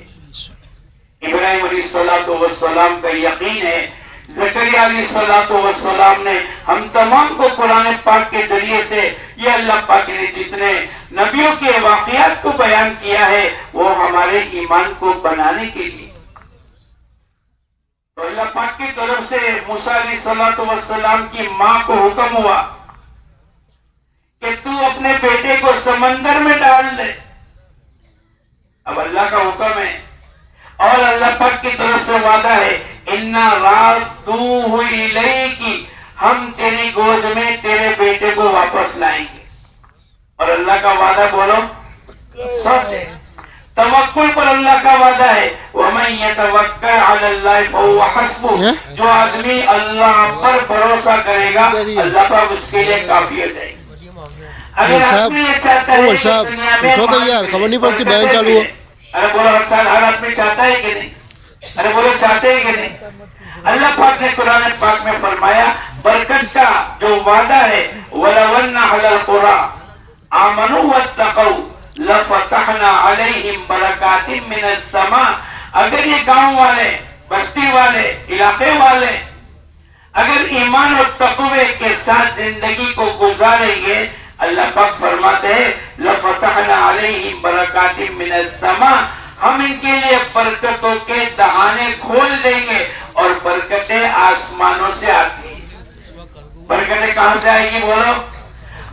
[SPEAKER 1] ابراہیم علیہ السلام کا یقین ہے. زکریا علیہ السلام نے ہم تمام کو قرآن پاک کے ذریعے سے یہ اللہ پاک نے جتنے نبیوں کے واقعات کو بیان کیا ہے وہ ہمارے ایمان کو بنانے کے لیے. تو اللہ پاک کی طرف سے موسیٰ علیہ السلام کی ماں کو حکم ہوا کہ تو اپنے بیٹے کو سمندر میں ڈال دے. اب اللہ کا حکم ہے اور اللہ پاک کی طرف سے وعدہ ہے, اِنَّا رَادُّوهُ إِلَيْكِ, ہم تیری گود میں تیرے بیٹے کو واپس لائیں گے. اور اللہ کا وعدہ بولو سچ ہے. توکل پر اللہ کا وعدہ ہے وَمَن يَتَوَكَّلْ عَلَى اللَّهِ فَهُوَ حَسْبُهُ، جو آدمی اللہ پر بھروسہ کرے گا اللہ پاک اس کے لیے کافی ہو جائے گا۔ اگر آدمی یہ چاہتا ہے کہ دنیا میں برکتیں ملے، ارے بولو ہر سال ہر آدمی چاہتا ہے کہ نہیں؟ ارے بولو چاہتے ہیں کہ نہیں؟ اللہ پاک نے قرآن پاک میں فرمایا برکت کا جو وعدہ ہے وَلَوْ أَنَّ أَهْلَ الْقُرَىٰ آمَنُوا وَاتَّقَوْا لَفَتَحْنَا عَلَيْهِمْ بَرَكَاتٍ مِّنَ السَّمَاءِ، اگر یہ گاؤں والے، بستی والے، علاقے والے اگر ایمان اور تقوی کے ساتھ زندگی کو گزاریں گے، اللہ پاک فرماتے ہیں لَفَتَحْنَا عَلَيْهِمْ بَرَكَاتٍ مِّنَ السَّمَاءِ، ہم ان کے لیے برکتوں کے دہانے کھول دیں گے، اور برکتیں آسمانوں سے آتی ہیں۔ برکتیں کہاں سے آئیں گی بولو؟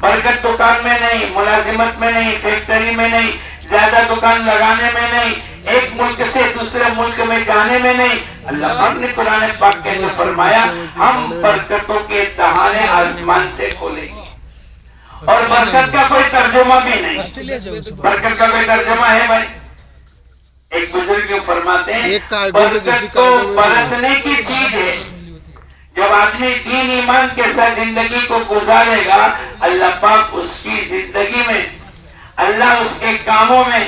[SPEAKER 1] برکت دکان میں نہیں، ملازمت میں نہیں، فیکٹری میں نہیں، زیادہ دکان لگانے میں نہیں، ایک ملک سے دوسرے ملک میں جانے میں نہیں۔ اللہ پاک نے قرآن پاک کے اندر فرمایا ہم برکتوں کے دہانے آسمان سے کھولیں گے، اور برکت کا کوئی ترجمہ بھی نہیں۔ برکت کا کوئی ترجمہ ہے بھائی؟ ایک بزرگ یوں فرماتے ہیں برکت تو برتنے کی چیز ہے، جب آدمی دین ایمان کے ساتھ زندگی کو گزارے گا اللہ پاک اس کی زندگی میں، اللہ اس کے کاموں میں،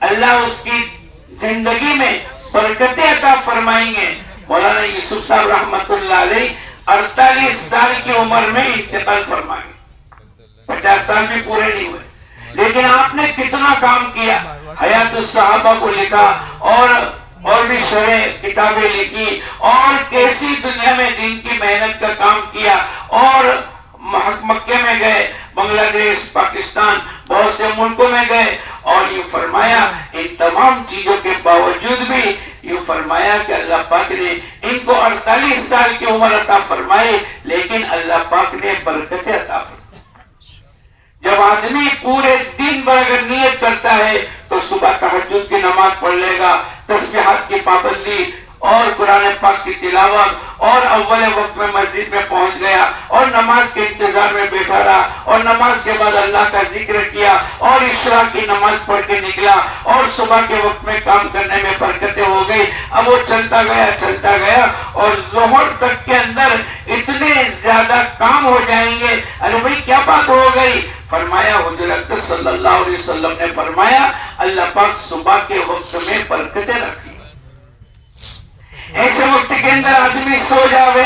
[SPEAKER 1] اللہ اس کی زندگی میں برکتیں عطا فرمائیں گے۔ مولانا یوسف صاحب رحمت اللہ علیہ 48 سال کی عمر میں انتقال فرمائیں گے، 50 سال بھی پورے نہیں ہوئے، لیکن آپ نے کتنا کام کیا، حیات الصحابہ کو لکھا اور بھی شرح کتابیں لکھی، اور کیسی دنیا میں دین کی محنت کا کام کیا، اور مکے میں گئے، بنگلہ دیش، پاکستان، بہت سے ملکوں میں گئے، اور یوں فرمایا ان تمام چیزوں کے باوجود بھی یوں فرمایا کہ اللہ پاک نے ان کو 48 سال کی عمر عطا فرمائی، لیکن اللہ پاک نے برکتیں عطا فرمائی۔ جب آدمی پورے دن بھر اگر نیت کرتا ہے تو صبح تہجد کی نماز پڑھ لے گا، تسبیحات کی پابندی اور قرآن پاک کی تلاوت، اور اول وقت میں مسجد میں پہنچ گیا اور نماز کے انتظار میں بیٹھا رہا، اور نماز کے بعد اللہ کا ذکر کیا، اور عشاء کی نماز پڑھ کے نکلا، اور صبح کے وقت میں کام کرنے میں برکتیں ہو گئی۔ اب وہ چلتا گیا اور ظہر تک کے اندر اتنے زیادہ کام ہو جائیں گے۔ ارے بھائی کیا بات ہو گئی؟ فرمایا حضور اکرم صلی اللہ علیہ وسلم نے فرمایا اللہ پاک صبح کے وقت میں برکتیں رکھی، ایسے وقت کے اندر آدمی سو جاوے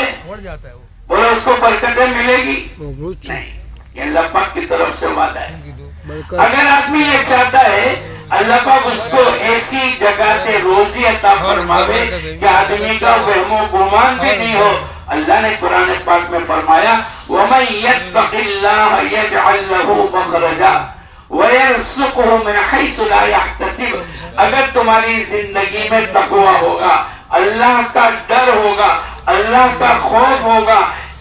[SPEAKER 1] بولو اس کو برکتیں ملے گی؟ نہیں، یہ اللہ پاک کی طرف سے وعدہ ہے۔ اگر آدمی یہ چاہتا ہے اللہ پاک اس کو ایسی جگہ سے روزی عطا فرماوے کہ آدمی کا وہم و گمان بھی نہیں ہو، اللہ نے قرآن پاک میں فرمایا وَمَن يَتَّقِ اللَّهَ يَجْعَلْ لَهُ مَخْرَجًا وَيَرْزُقْهُ مِنْ حَيْثُ لَا يَحْتَسِبُ، اگر تمہاری زندگی میں تقویٰ ہوگا، اللہ کا ڈر ہوگا، اللہ کا خوف ہوگا،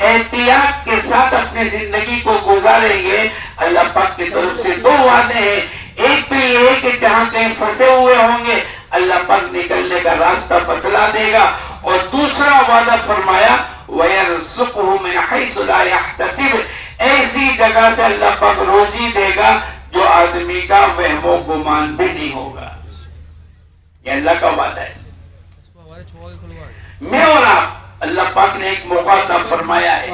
[SPEAKER 1] احتیاط کے ساتھ اپنی زندگی کو گزاریں گے، اللہ پاک کی طرف سے دو وعدے ہیں۔ ایک تو یہ ہے کہ جہاں کہیں پھنسے ہوئے ہوں گے اللہ پاک نکلنے کا راستہ بتلا دے گا، اور دوسرا وعدہ فرمایا وَيَرْزُقْهُ مِنْ حَيْثُ لَا يَحْتَسِبُ، ایسی جگہ سے اللہ پاک روزی دے گا جو آدمی کا وہم و گمان بھی نہیں ہوگا۔ یہ اللہ کا وعدہ ہے۔ میں اور آپ اللہ پاک نے ایک موقع عطا فرمایا ہے،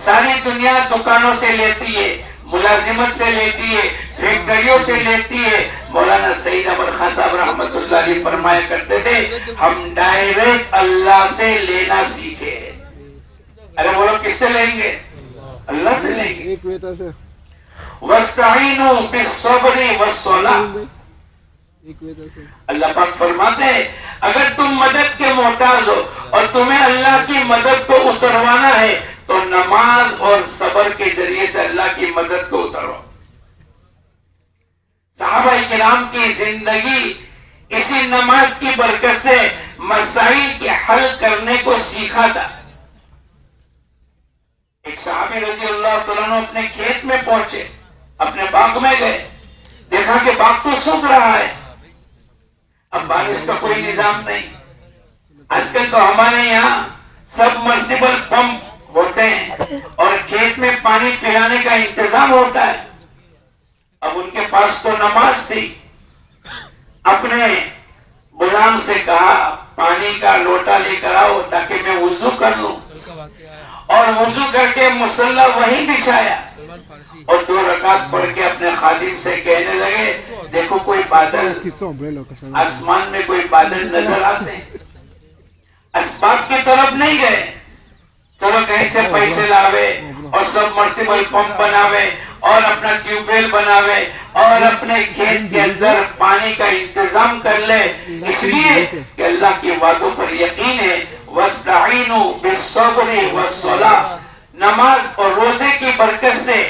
[SPEAKER 1] ساری دنیا دکانوں سے لیتی ہے، ملازمت سے لیتی ہے، فیکٹریوں سے لیتی ہے۔ مولانا سعید احمد خان صاحب رحمت اللہ علیہ فرمایا کرتے تھے ہم ڈائریکٹ اللہ سے لینا سیکھے۔ ارے بولو کس سے لیں گے؟ اللہ سے لیں گے۔ وَاسْتَعِينُوا بِالصَّبْرِ وَالصَّلَاةِ، اللہ پاک فرماتے ہیں اگر تم مدد کے محتاج ہو اور تمہیں اللہ کی مدد کو اتروانا ہے تو نماز اور صبر کے ذریعے سے اللہ کی مدد کو اترواؤ۔ صحابہ کرام کی زندگی اسی نماز کی برکت سے مسائل کے حل کرنے کو سیکھا تھا۔ ایک صحابی رضی اللہ تعالیٰ عنہ اپنے کھیت میں پہنچے، اپنے باغ میں گئے، دیکھا کہ باغ تو سوکھ رہا ہے، اب بارش کا کوئی نظام نہیں۔ آج کل تو ہمارے یہاں سب مرسیبل پمپ ہوتے ہیں اور کھیت میں پانی پلانے کا انتظام ہوتا ہے۔ اب ان کے پاس تو نماز تھی، اپنے غلام سے کہا پانی کا لوٹا لے کر آؤ تاکہ میں وضو کر لوں، اور وضو کر کے مصلی وہیں بچھایا اور 2 رکعت پڑھ کے اپنے خادم سے کہنے لگے دیکھو کوئی بادل، آسمان میں کوئی بادل نظر آتے ہیں، اسباب کی طرف نہیں گئے، چلو کہیں سے پیسے لاوے اور سب مرسیبل پمپ بناوے اور اپنا ٹیوب ویل بناوے اور اپنے کھیت کے اندر پانی کا انتظام کر لے، اس لیے کہ اللہ کے وعدوں پر یقین ہے وَاسْتَعِينُوا بِالصَّبْرِ وَالصَّلَاةِ، نماز اور روزے کی برکت سے،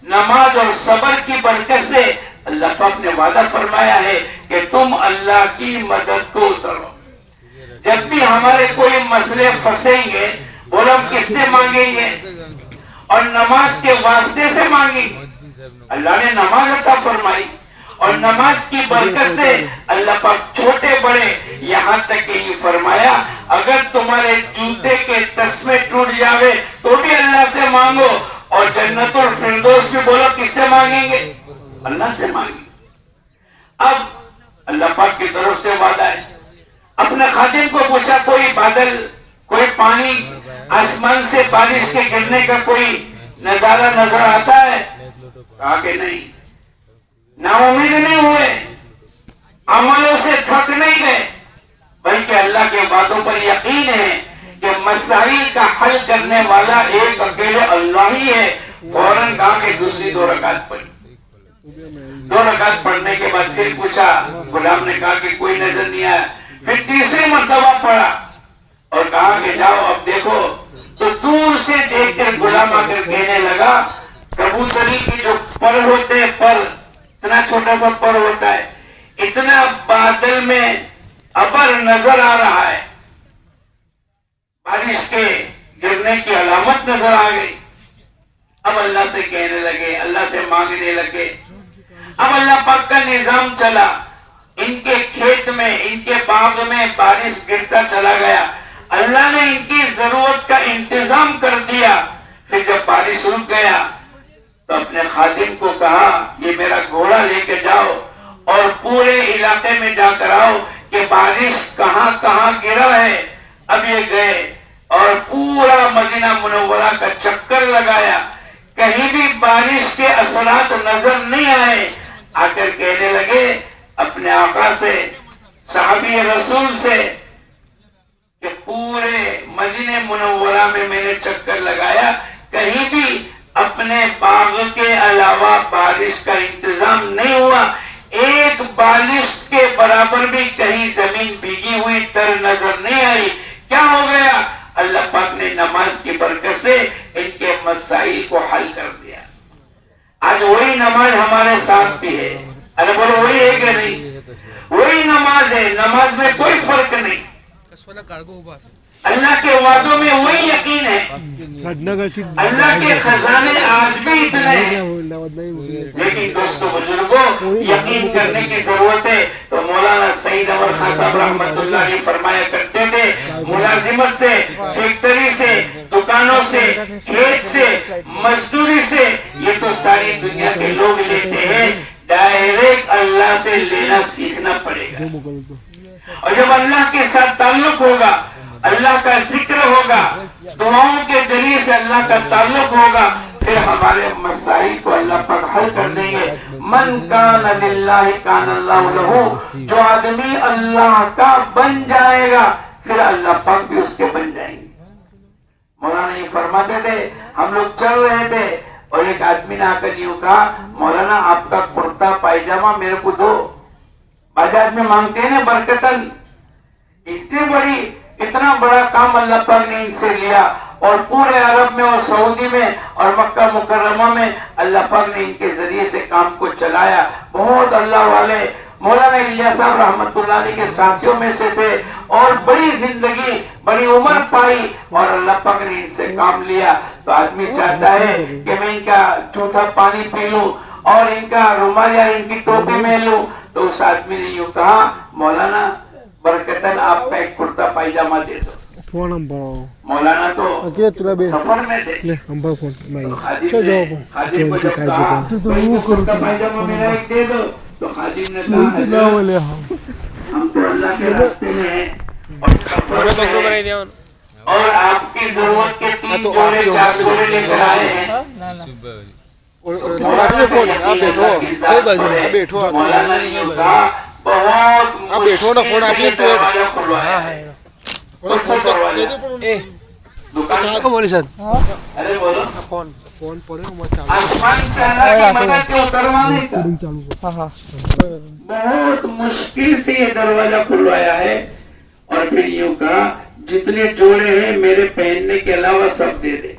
[SPEAKER 1] نماز اور صبر کی برکت سے اللہ پاک نے وعدہ فرمایا ہے کہ تم اللہ کی مدد کو اترو۔ جب بھی ہمارے کوئی مسئلے پھنسیں گے بولو ہم کس سے مانگیں گے؟ اور نماز کے واسطے سے مانگیں گے۔ اللہ نے نماز عطا فرمائی اور نماز کی برکت سے اللہ پاک چھوٹے بڑے یہاں تک کہ یہ فرمایا اگر تمہارے جوتے کے تسمے ٹوٹ جاوے تو بھی اللہ سے مانگو، اور جنت الفردوس بھی بولو کس سے مانگیں گے؟ اللہ سے مانگیں گے۔ اب اللہ پاک کی طرف سے وعدہ ہے۔ اپنے خادم کو پوچھا کوئی بادل، کوئی پانی، آسمان سے بارش کے گرنے کا کوئی نظارہ نظر آتا ہے؟ کہا کہ نہیں۔ نا امید نہیں ہوئے، عملوں سے تھک نہیں گئے، بلکہ اللہ کے وعدوں پر یقین ہے کہ مسائل کا حل کرنے والا ایک اکیلے اللہ ہی ہے۔ فوراً کہا کہ دوسری 2 رکعت پڑھی۔ 2 رکعت پڑھنے کے بعد پھر پوچھا، غلام نے کہا کہ کوئی نظر نہیں آیا۔ پھر تیسری مرتبہ پڑھا اور کہا کہ جاؤ اب دیکھو، تو دور سے دیکھ کر غلام آ کر کہنے لگا کبوتری کی جو پر ہوتے ہیں، پر اتنا چھوٹا سا پر ہوتا ہے، اتنا بادل میں ابر نظر آ رہا ہے، بارش کے گرنے کی علامت نظر آ گئی۔ اب اللہ سے کہنے لگے، اللہ سے مانگنے لگے۔ اب اللہ پاک کا نظام چلا، ان کے کھیت میں، ان کے باغ میں بارش گرتا چلا گیا، اللہ نے ان کی ضرورت کا انتظام کر دیا۔ پھر جب بارش رک گیا تو اپنے خادم کو کہا یہ میرا گھوڑا لے کے جاؤ اور پورے علاقے میں جا کر آؤ کہ بارش کہاں کہاں گرا ہے۔ اب یہ گئے اور پورا مدینہ منورہ کا چکر لگایا، کہیں بھی بارش کے اثرات نظر نہیں آئے۔ آ کر کہنے لگے اپنے آقا سے، صحابی رسول سے کہ پورے مدینہ منورہ میں میں نے چکر لگایا، کہیں بھی اپنے باغ کے علاوہ بارش کا انتظام نہیں ہوا، ایک بارش کے برابر بھی کہیں زمین بھیگی ہوئی تر نظر نہیں آئی۔ کیا ہو گیا؟ اللہ پاک نے نماز کی برکت سے ان کے مسائل کو حل کر دیا۔ آج وہی نماز ہمارے ساتھ بھی ہے، ارے بولو وہی ہے کہ نہیں؟ وہی نماز ہے، نماز میں کوئی فرق نہیں، اللہ کے وعدوں میں وہی یقین ہے۔ اللہ کے خزانے آج بھی اتنے ہیں، لیکن دوستو بزرگوں یقین کرنے کی ضرورت ہے۔ تو مولانا سعید احمد خان صاحب رحمت اللہ علیہ فرمایا کرتے تھے ملازمت سے، فیکٹری سے، دکانوں سے، کھیت سے، مزدوری سے، یہ تو ساری دنیا کے لوگ لیتے ہیں، ڈائریکٹ اللہ سے لینا سیکھنا پڑے گا۔ اور جب اللہ کے ساتھ تعلق ہوگا، اللہ کا ذکر ہوگا، دعاؤں کے ذریعے سے اللہ کا تعلق ہوگا، پھر ہمارے مسائل کو اللہ پاک حل کر دیں گے۔ من کان للہ کان اللہ لہ، جو آدمی اللہ کا بن جائے گا پھر اللہ پاک بھی اس کے بن جائیں گے۔ مولانا یہ فرماتے تھے، ہم لوگ چل رہے تھے اور ایک آدمی نے آ کر یوں کہا مولانا آپ کا کرتا پائجامہ میرے کو دو، بازار میں مانگتے ہیں نا برکتن۔ اتنا بڑا کام اللہ پاک نے ان سے لیا، اور پورے عرب میں اور سعودی میں اور مکہ مکرمہ میں اللہ پاک نے ان کے ذریعے سے کام کو چلایا۔ بہت اللہ والے مولانا الیاس صاحب رحمت اللہ علیہ کے ساتھیوں میں سے تھے، اور بڑی زندگی، بڑی عمر پائی، اور اللہ پاک نے ان سے کام لیا۔ تو آدمی چاہتا ہے کہ میں ان کا جھوٹا پانی پی لوں اور ان کا رومال یا ان کی ٹوپی میں لوں، تو اس آدمی نے یوں کہا مولانا برکتن آپ کا ایک کرتا پائجامہ دے دو۔ مولانا تو سفر میں تھے، خادم کو جب کہا کرتا پائجامہ میرا ایک دے دو، تو خادم نے کہا ہم تو اللہ کے راستے میں ہیں اور سفر میں ہیں اور آپ کی ضرورت کے 3 جوڑے 4 جوڑے لے کر آئے ہیں. مولانا نے یوں کہا بہت مشکل سے یہ دروازہ کھلوایا ہے. کون سا دروازہ؟ دکان کا. ارے بولو آسمان سے اللہ کی مدد کے اتروانے کا بہت مشکل سے یہ دروازہ کھلوایا ہے. اور پھر یوں کہا جتنے جوڑے ہیں میرے پہننے کے علاوہ سب دے دے.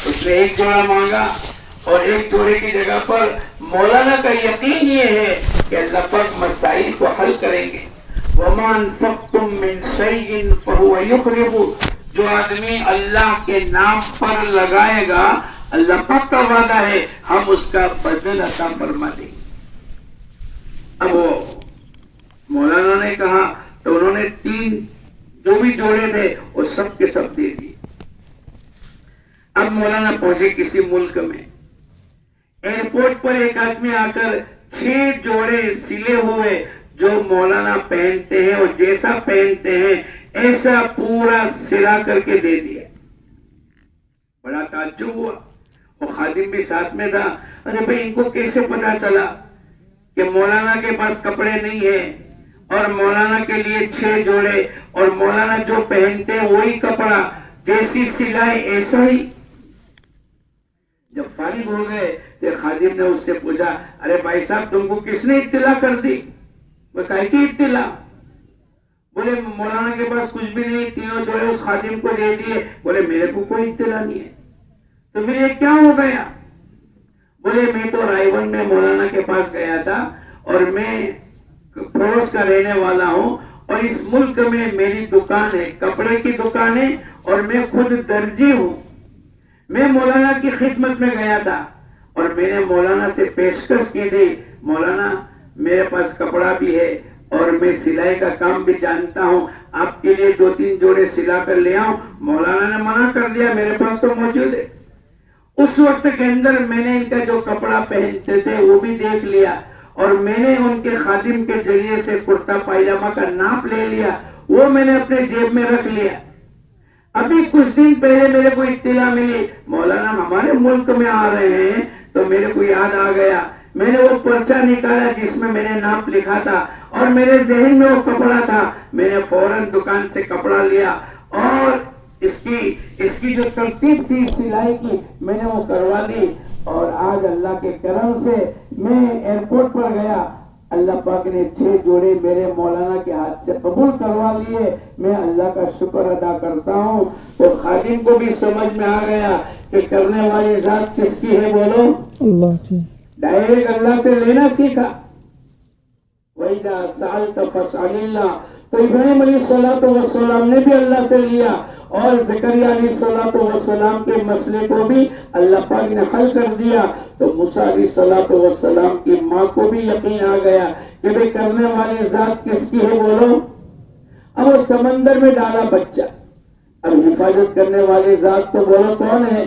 [SPEAKER 1] اس نے 1 جوڑا مانگا اور 1 جوڑے کی جگہ پر مولانا کا یقین یہ ہے کہ اللہ پاک مسائل کو حل کریں گے. وَمَا أَنفَقْتُم مِّن شَيْءٍ فَهُوَ يُخْلِفُهُ. جو آدمی اللہ کے نام پر لگائے گا اللہ پاک کا وعدہ ہے ہم اس کا بدل عطا فرما دیں گے. اب وہ مولانا نے کہا تو انہوں نے 3 جو بھی جوڑے تھے وہ سب کے سب دے دیے. اب مولانا پہنچے کسی ملک میں. ایئرپورٹ پر ایک آدمی آ کر 6 جوڑے سلے ہوئے جو مولانا پہنتے ہیں اور جیسا پہنتے ہیں ایسا پورا سلا کر کے دے دیا. بڑا تعجب ہوا. وہ خادم بھی ساتھ میں تھا. ارے بھائی ان کو کیسے پتا چلا کہ مولانا کے پاس کپڑے نہیں ہیں اور مولانا کے لیے 6 جوڑے اور مولانا جو پہنتے ہیں وہی کپڑا جیسی سلائی ایسا ہی. جب فارغ ہو گئے تو خادم نے اس سے پوچھا ارے بھائی صاحب تم کو کس نے اطلاع کر دی؟ وہ کہے کی اطلاع؟ بولے مولانا کے پاس کچھ بھی نہیں 3 جوڑے اس خادم کو دے دیے. بولے میرے کو کوئی اطلاع نہیں ہے. تو پھر یہ کیا ہو گیا؟ بولے میں تو رائے ون میں مولانا کے پاس گیا تھا اور میں پڑوس کا رہنے والا ہوں اور اس ملک میں میری دکان ہے کپڑے کی دکان ہے اور میں خود درجی ہوں. میں مولانا کی خدمت میں گیا تھا اور میں نے مولانا سے پیشکش کی تھی مولانا میرے پاس کپڑا بھی ہے اور میں سلائی کا کام بھی جانتا ہوں آپ کے لیے 2-3 جوڑے سلا کر لے آؤں. مولانا نے منع کر دیا میرے پاس تو موجود ہے. اس وقت کے اندر میں نے ان کا جو کپڑا پہنتے تھے وہ بھی دیکھ لیا اور میں نے ان کے خادم کے ذریعے سے کرتا پائجامہ کا ناپ لے لیا وہ میں نے اپنے جیب میں رکھ لیا. ابھی کچھ دن پہلے میرے کو اطلاع ملی مولانا ہمارے ملک میں آ رہے ہیں تو میرے کو یاد آ گیا. میں نے وہ پرچہ نکالا جس میں میں نے ناپ لکھا تھا اور میرے ذہن میں وہ کپڑا تھا. میں نے فوراً دکان سے کپڑا لیا اور اس کی جو ترتیب تھی سلائی کی میں نے وہ کروا دی اور آج اللہ کے کرم سے میں ایئرپورٹ پر گیا. اللہ پاک نے 6 جوڑے میرے مولانا کے ہاتھ سے قبول کروا لیے. میں اللہ کا شکر ادا کرتا ہوں. تو خادم کو بھی سمجھ میں آ گیا کہ کرنے والی ذات کس کی ہے بولو اللہ کی. ڈائریکٹ اللہ سے لینا سیکھا. وَإِذَا سَأَلْتَ فَاسْأَلِ اللَّهَ. تو ابراہیم علیہ السلام نے بھی اللہ سے لیا اور زکریا علیہ السلام کے مسئلے کو بھی اللہ پاک نے حل کر دیا. تو موسیٰ علیہ السلام کی ماں کو بھی یقین آ گیا کہ بھئی کرنے والی ذات کس کی ہے بولو. اب وہ سمندر میں ڈالا بچہ. اب حفاظت کرنے والی ذات تو بولو کون ہے؟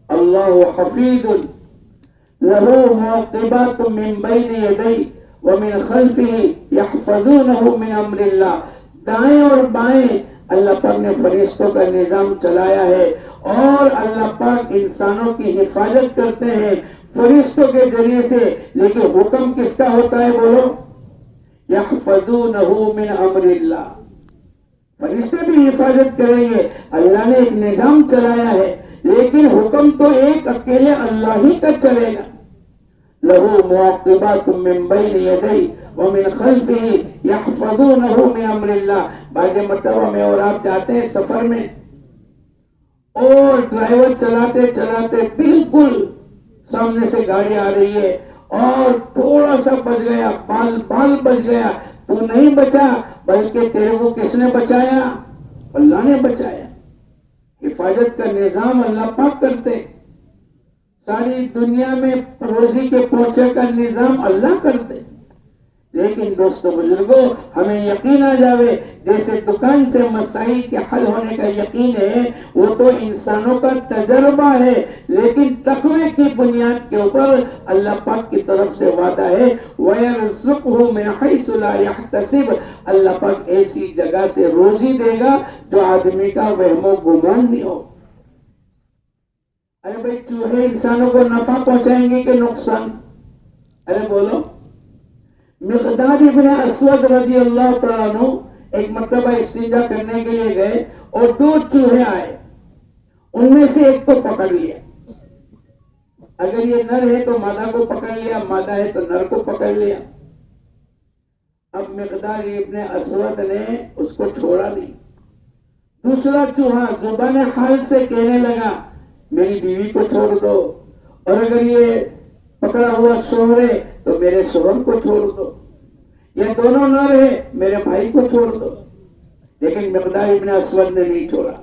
[SPEAKER 1] اللہ حفیظ لہو معقبات من بین یدیہ ومن خلفہ یحفظونہ من امر اللہ. دائیں اور بائیں اللہ پاک نے فرشتوں کا نظام چلایا ہے اور اللہ پاک انسانوں کی حفاظت کرتے ہیں فرشتوں کے ذریعے سے. لیکن حکم کس کا ہوتا ہے بولو یحفظونہ من امر اللہ. فرشتے بھی حفاظت کریں گے. اللہ نے ایک نظام چلایا ہے لیکن حکم تو ایک اکیلے اللہ ہی کا چلے گا. لہو معقبات من بین یدیہ ومن خلفہ یحفظونہ من امر اللہ. بعض مرتبہ میں اور آپ جاتے ہیں سفر میں اور ڈرائیور چلاتے چلاتے بالکل سامنے سے گاڑی آ رہی ہے اور تھوڑا سا بچ گیا بال بچ گیا. تو نہیں بچا بلکہ تیرے کو کس نے بچایا؟ اللہ نے بچایا. حفاظت کا نظام اللہ پاک کرتے. ساری دنیا میں روزی کے پہنچے کا نظام اللہ کرتے. لیکن دوستو بزرگوں ہمیں یقین آ جاوے جیسے دکان سے مسائل کے حل ہونے کا یقین ہے، وہ تو انسانوں کا تجربہ ہے، لیکن تقوی کی بنیاد کے اوپر اللہ پاک کی طرف سے وعدہ ہے وَيَرْزُقْهُ مِنْ حَيْثُ لَا يَحْتَسِبُ، اللہ پاک ایسی جگہ سے روزی دے گا جو آدمی کا وہم و گمان نہیں ہو۔ ارے بھائی چوہے انسانوں کو نفع پہنچائیں گے کہ نقصان؟ ارے بولو۔ مقداد ابن اسود رضی اللہ تعالیٰ عنہ ایک مرتبہ استنجا کرنے کے لیے گئے اور 2 چوہے آئے، ان میں سے ایک کو پکڑ لیا۔ اگر یہ نر ہے تو مادہ کو پکڑ لیا، مادہ ہے تو نر کو پکڑ لیا۔ اب مقداد ابن اسود نے اس کو چھوڑا نہیں۔ دوسرا چوہا زبان حال سے کہنے لگا میری بیوی کو چھوڑ دو، اور اگر یہ پکڑا ہوا شوہر ہے تو میرے شوہر کو چھوڑ دو، یہ دونوں نر ہے میرے بھائی کو چھوڑ دو۔ لیکن مقداد ابن اسود نے نہیں چھوڑا۔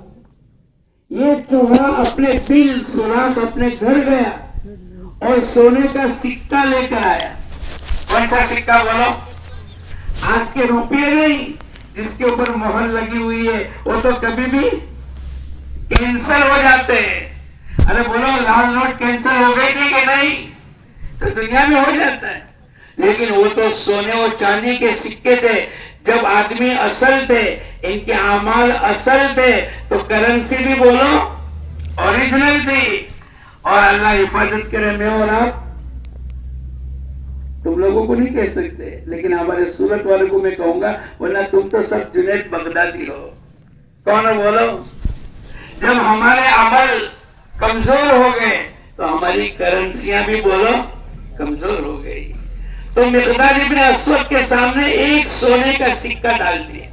[SPEAKER 1] یہ چوہا اپنے دل سوراخ اپنے گھر گیا اور سونے کا سکہ لے کر آیا۔ کون سا سکہ بولو؟ آج کے روپے نہیں جس کے اوپر مہر لگی ہوئی ہے، وہ تو کبھی بھی کینسل ہو جاتے ہیں۔ ارے بولو لال نوٹ کینسل ہو گئے تھے کہ نہیں؟ تو دنیا میں ہو جاتا ہے، لیکن وہ تو سونے اور چاندی کے سکے تھے۔ جب آدمی اصل تھے، ان کے اعمال اصل تھے، تو کرنسی بھی بولو اوریجنل تھی۔ اور اللہ حفاظت کرے میں اور آپ تم لوگوں کو نہیں کہہ سکتے، لیکن ہمارے سورت والوں کو میں کہوں گا، ورنہ تم تو سب جنید بغدادی ہو۔ کون بولو؟ جب ہمارے عمل کمزور ہو گئے تو ہماری کرنسیاں بھی بولو کمزور ہو گئی۔ تو مقداد ابن اسود کے سامنے ایک سونے کا سکہ ڈال دیا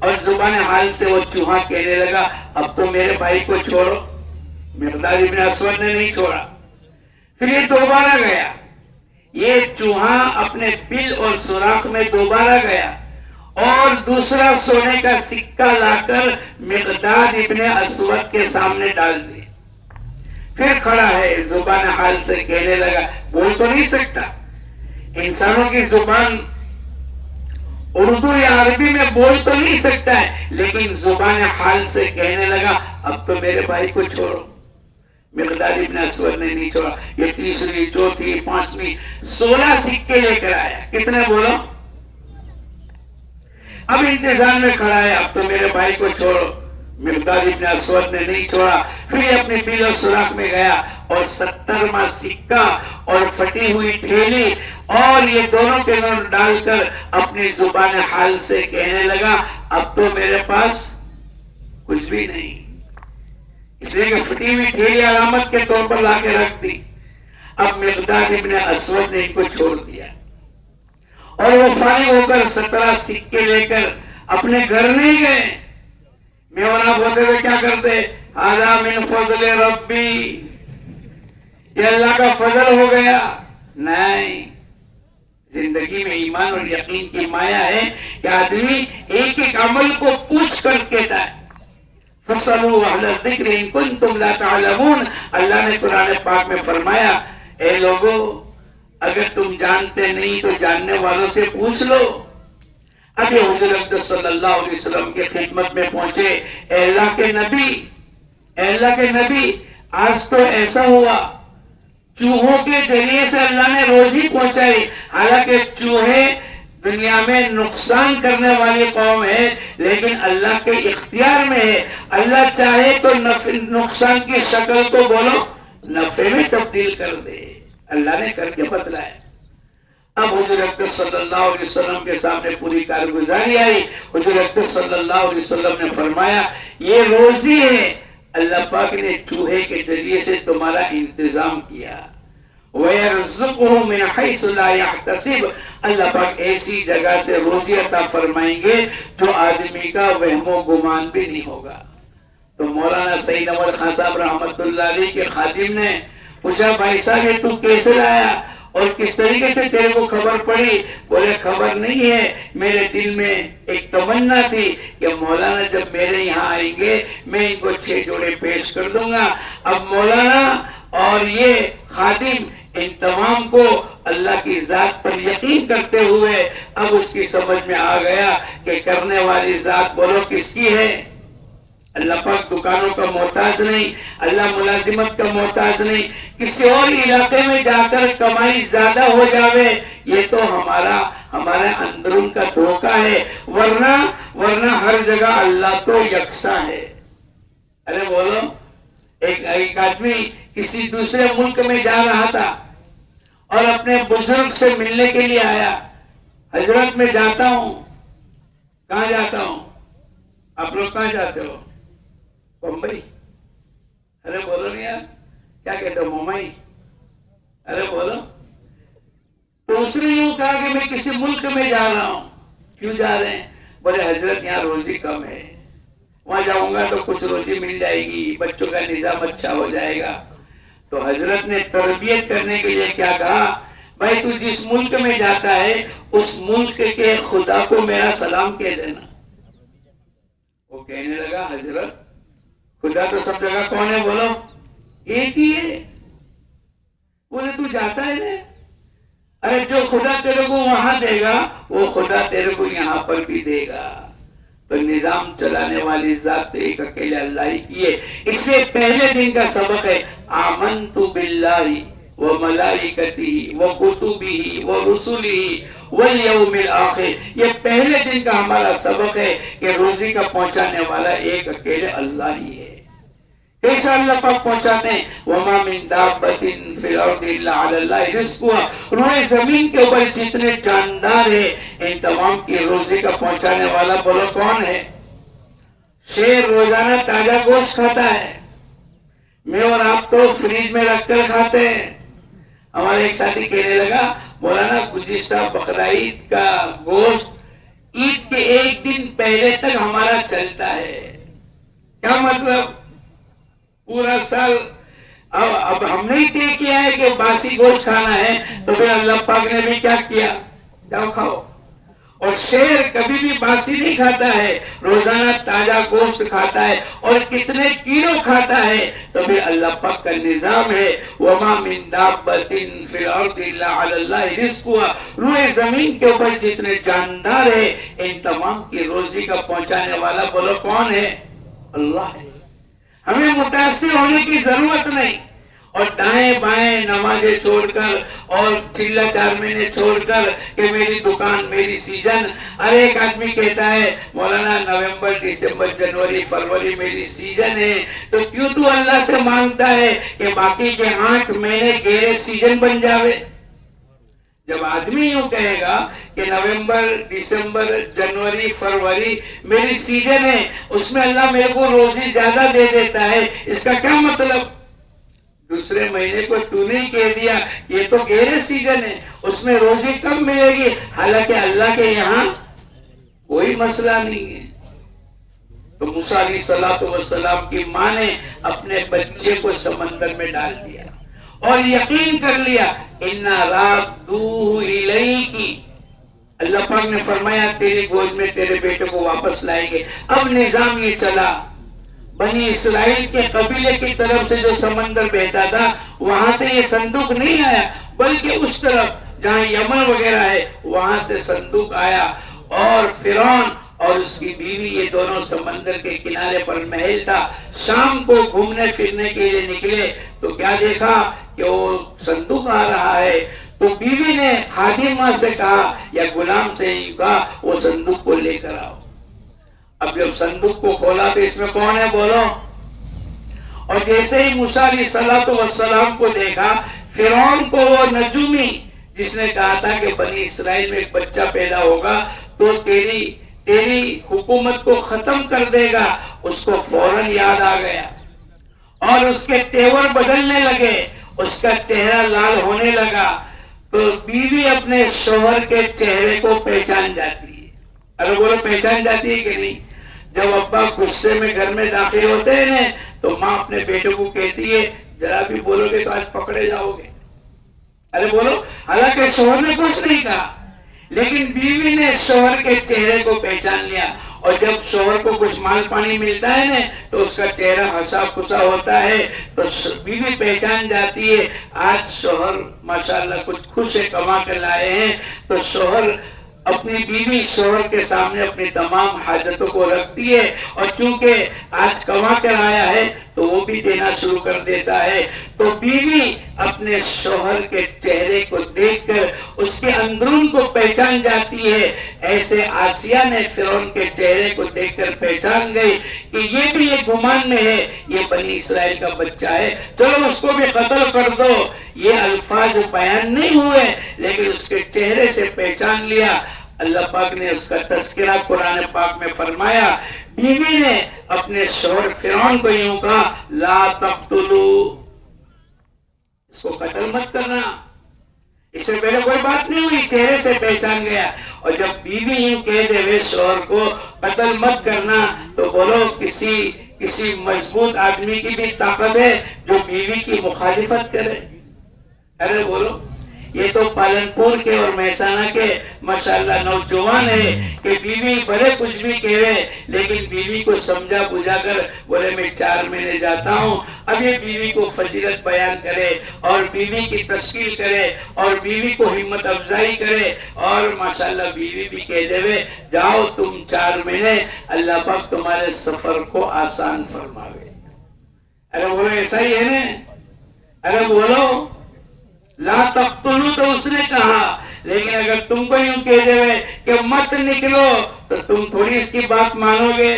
[SPEAKER 1] اور زبان حال سے وہ چوہا کہنے لگا اب تو میرے بھائی کو چھوڑو۔ مقداد ابن اسود نے نہیں چھوڑا۔ پھر یہ دوبارہ گیا، یہ چوہا اپنے بل اور سوراخ میں دوبارہ گیا اور دوسرا سونے کا سکہ لا کر مقداد ابن اسود کے سامنے ڈال دیا۔ پھر کھڑا ہے، زبان حال سے کہنے لگا، بول تو نہیں سکتا، انسانوں کی زبان اردو یا عربی میں بول تو نہیں سکتا ہے، لیکن زبان حال سے کہنے لگا اب تو میرے بھائی کو چھوڑو۔ مقداد ابن اسود نے نہیں چھوڑا۔ یہ تیسری، چوتھی، پانچویں 16 سکے لے کر آیا۔ کتنے بولو؟ اب انتظار میں کھڑا ہے، اب تو میرے بھائی کو چھوڑو۔ مقداد ابن اسود نے نہیں چھوڑا۔ پھر یہ اپنے بل اور سوراخ میں گیا اور 70واں سکہ اور پھٹی ہوئی تھیلی اور یہ دونوں کے نوٹ ڈال کر اپنی زبان حال سے کہنے لگا اب تو میرے پاس کچھ بھی نہیں، اس لیے کہ پھٹی ہوئی تھیلی علامت کے طور پر لا کے رکھ دی۔ اب مقداد ابن اسود نے ان کو چھوڑ دیا اور وہ فارغ ہو کر 17 سکے لے کر اپنے گھر نہیں گئے۔ میں اور آپ ہوتے ہوئے کیا کرتے؟ ھذا من فضل ربی، یہ اللہ کا فضل ہو گیا۔ نہیں، زندگی میں ایمان اور یقین کی مایا ہے کہ آدمی ایک ایک عمل کو پوچھ کر کہتا ہے فَاسْأَلُوا أَهْلَ الذِّكْرِ إِن كُنتُمْ لَا تَعْلَمُونَ۔ اللہ نے قرآن پاک میں فرمایا اے لوگو اگر تم جانتے نہیں تو جاننے والوں سے پوچھ لو۔ اب یہ حضور اقدس صلی اللہ علیہ وسلم کے خدمت میں پہنچے، اے اللہ کے نبی، اے اللہ کے نبی، آج تو ایسا ہوا چوہوں کے ذریعے سے اللہ نے روزی پہنچائی، حالانکہ چوہے دنیا میں نقصان کرنے والی قوم ہے، لیکن اللہ کے اختیار میں ہے۔ اللہ چاہے تو نقصان کی شکل کو بولو نفع میں تبدیل کر دے، اللہ نے کر کے بتلایا۔ اب حضور اقدس صلی اللہ علیہ وسلم کے سامنے پوری کارگزاری آئی۔ حضور اقدس صلی اللہ علیہ وسلم نے فرمایا یہ روزی ہے، اللہ پاک نے چوہے کے ذریعے سے تمہارا انتظام کیا۔ وَيَرْزُقُهُ مِنْ حَيْثُ لَا يَحْتَسِبُ، اللہ پاک ایسی جگہ سے روزی عطا فرمائیں گے جو آدمی کا وہم و گمان بھی نہیں ہوگا۔ تو مولانا سعید احمد خان صاحب رحمت اللہ علیہ کے خادم نے پوچھا بھائی صاحب یہ تو کیسے لایا اور کس طریقے سے تیرے کو خبر پڑی؟ بولے خبر نہیں ہے، میرے دل میں ایک تمنا تھی کہ مولانا جب میرے یہاں آئیں گے میں ان کو 6 جوڑے پیش کر دوں گا۔ اب مولانا اور یہ خادم ان تمام کو اللہ اللہ کی ذات پر یقین کرتے ہوئے اب اس کی سمجھ میں آ گیا کہ کرنے والی ذات بولو کس کی ہے؟ اللہ پاک دکانوں کا محتاج نہیں، اللہ ملازمت کا محتاج نہیں، کسی اور علاقے میں جا کر کمائی زیادہ ہو جاوے یہ تو ہمارے اندرون کا دھوکہ ہے، ورنہ ہر جگہ اللہ تو یکساں ہے۔ ارے بولو، ایک آدمی کسی دوسرے ملک میں جا رہا تھا اور اپنے بزرگ سے ملنے کے لیے آیا، حضرت میں جاتا ہوں۔ کہاں جاتا ہوں؟ آپ لوگ کہاں جاتے ہو؟ بمبئی؟ ارے بولو نہیں یار، کیا کہتے ہو؟ ممبئی؟ ارے بولو۔ تو اس نے یوں کہا کہ میں کسی ملک میں جا رہا ہوں۔ کیوں جا رہے ہیں؟ بولے حضرت یہاں روزی کم ہے، وہاں جاؤں گا تو کچھ روزی مل جائے گی، بچوں کا نظام اچھا ہو جائے گا۔ تو حضرت نے تربیت کرنے کے لیے کیا کہا؟ بھائی تو جس ملک میں جاتا ہے اس ملک کے خدا کو میرا سلام کہہ دینا۔ وہ کہنے لگا حضرت خدا تو سب جگہ کون ہے؟ بولو ایک ہی ہے۔ بولے تو جاتا ہے نا؟ ارے جو خدا تیرے کو وہاں دے گا وہ خدا تیرے کو یہاں پر بھی دے گا۔ تو نظام چلانے والی ذات تو ایک اکیلے اللہ ہی کی ہے۔ اس سے پہلے دن کا سبق ہے آمنت باللہ وملائکتہ وکتبہ ورسلہ والیوم الآخر۔ یہ پہلے دن کا ہمارا سبق ہے کہ روزی کا پہنچانے والا ایک اکیلے اللہ ہی ہے۔ کیسا اللہ پاک پہنچاتے ہیں؟ وما من دابۃ فی الارض الا علی اللہ رزقها۔ روئے زمین کے اوپر جتنے جاندار ہیں ان تمام کی روزی کا پہنچانے والا بولو کون ہے؟ شیر روزانہ تازہ گوشت کھاتا ہے، میں اور آپ تو فریج میں رکھ کر کھاتے ہیں۔ ہمارے ایک ساتھی کہنے لگا مولانا گزشتہ بقرعید کا گوشت عید کے ایک دن پہلے تک ہمارا چلتا ہے۔ کیا مطلب؟ پورا سال اب ہم نے طے کیا ہے کہ باسی گوشت کھانا ہے تو پھر اللہ پاک نے بھی کیا کیا؟ جاؤ کھاؤ۔ اور شیر کبھی بھی باسی نہیں کھاتا ہے، روزانہ تازہ گوشت کھاتا ہے، اور کتنے کلو کھاتا ہے تو پھر اللہ پاک کا نظام ہے وما من دابۃ فی الارض الا علی اللہ رزقها۔ روئے زمین کے اوپر جتنے جاندار ہیں ان تمام کی روزی کا پہنچانے والا بولو کون ہے؟ اللہ ہے۔ ہمیں متاثر ہونے کی ضرورت نہیں، اور دائیں بائیں نمازیں چھوڑ کر اور چلہ 4 مہینے چھوڑ کر کہ میری دکان میری سیزن۔ ارے ایک آدمی کہتا ہے مولانا نومبر دسمبر جنوری فروری میری سیزن ہے، تو کیوں تو اللہ سے مانگتا ہے کہ باقی کے 8 مہینے گہرے سیزن بن جاوے؟ جب آدمی یوں کہے گا کہ نومبر دسمبر جنوری فروری میری سیزن ہے، اس میں اللہ میرے کو روزی زیادہ دے دیتا ہے، اس کا کیا مطلب؟ دوسرے مہینے کو تو نہیں کہہ دیا یہ تو گہرے سیزن ہے، اس میں روزی کم ملے گی، حالانکہ اللہ کے یہاں کوئی مسئلہ نہیں ہے۔ تو موسیٰ علیہ السلام کی ماں نے اپنے بچے کو سمندر میں ڈال دیا اور یقین کر لیا اِنَّا رَادُّوهُ إِلَيْكِ۔ اللہ پاک نے فرمایا تیری گود میں تیرے بیٹے کو واپس لائیں گے۔ اب نظام یہ چلا، بنی اسرائیل کے قبیلے کی طرف سے جو سمندر بہتا تھا وہاں سے یہ صندوق نہیں آیا، بلکہ اس طرف جہاں یمن وغیرہ ہے وہاں سے صندوق آیا، اور فرعون اور اس کی بیوی یہ دونوں سمندر کے کنارے پر محل تھا، شام کو گھومنے پھرنے کے لیے نکلے تو کیا دیکھا کہ وہ صندوق آ رہا ہے۔ تو بیوی نے خادمہ سے کہا یا غلام سے کہا وہ صندوق کو لے کر آؤ۔ اب جب صندوق کو کھولا تو اس میں کون ہے بولو؟ اور جیسے ہی موسیٰ علیہ السلام کو دیکھا، فرعون کو وہ نجومی جس نے کہا تھا کہ بنی اسرائیل میں ایک بچہ پیدا ہوگا تو تیری حکومت کو ختم کر دے گا، اس کو فوراً یاد آ گیا اور اس کے تیور بدلنے لگے، اس کا چہرہ لال ہونے لگا۔ تو بیوی اپنے شوہر کے چہرے کو پہچان جاتی ہے۔ ارے بولو پہچان جاتی ہے کہ نہیں؟ جب ابا غصے میں گھر میں داخل ہوتے ہیں تو ماں اپنے بیٹے کو کہتی ہے ذرا بھی بولو گے تو آج پکڑے جاؤ گے۔ ارے بولو، حالانکہ شوہر نے کچھ نہیں کہا لیکن بیوی نے شوہر کے چہرے کو پہچان لیا اور جب شوہر کو کچھ مال پانی ملتا ہے نا تو اس کا چہرہ ہنسا خوشا ہوتا ہے تو بیوی پہچان جاتی ہے آج شوہر ماشاءاللہ کچھ خوش ہے کما کر لائے ہیں. تو شوہر اپنی بیوی شوہر کے سامنے اپنی تمام حاجتوں کو رکھتی ہے اور چونکہ آج کما کر آیا ہے تو وہ بھی دینا شروع کر دیتا ہے. تو بیوی اپنے شوہر کے چہرے کو دیکھ کر اس کے اندرون کو پہچان جاتی ہے. ایسے آسیہ نے فرعون کے چہرے کو دیکھ کر پہچان گئی کہ یہ بھی ایک گمان میں ہے, یہ بنی اسرائیل کا بچہ ہے, چلو اس کو بھی قتل کر دو. یہ الفاظ بیان نہیں ہوئے لیکن اس کے چہرے سے پہچان لیا. اللہ پاک نے اس کا تذکرہ قرآن پاک میں فرمایا. بیوی نے اپنے شوہر فرعون کو یوں کہا لا تقتلوا, اس کو قتل مت کرنا. اس سے پہلے کوئی بات نہیں ہوئی, چہرے سے پہچان گیا. اور جب بیوی یوں کہہ دے ہوئے شوہر کو قتل مت کرنا تو بولو کسی مضبوط آدمی کی بھی طاقت ہے جو بیوی کی مخالفت کرے؟ ارے بولو, یہ تو پالنپور کے اور مہسانہ کے ماشاءاللہ نوجوان ہے کہ بیوی بھلے کچھ بھی کہے لیکن بیوی کو سمجھا بجھا کر بولے میں 4 مہینے جاتا ہوں. اب یہ بیوی کو فضیلت بیان کرے اور بیوی کی تشکیل کرے اور بیوی کو ہمت افزائی کرے اور ماشاءاللہ بیوی بھی کہہ دے جاؤ تم 4 مہینے, اللہ پاک تمہارے سفر کو آسان فرماوے. ارے بولو ایسا ہی ہے نا؟ ارے بولو لا تقتلوا تو اس نے کہا, لیکن اگر تم کو یوں کہہ دے کہ مت نکلو تو تم تھوڑی اس کی بات مانو گے.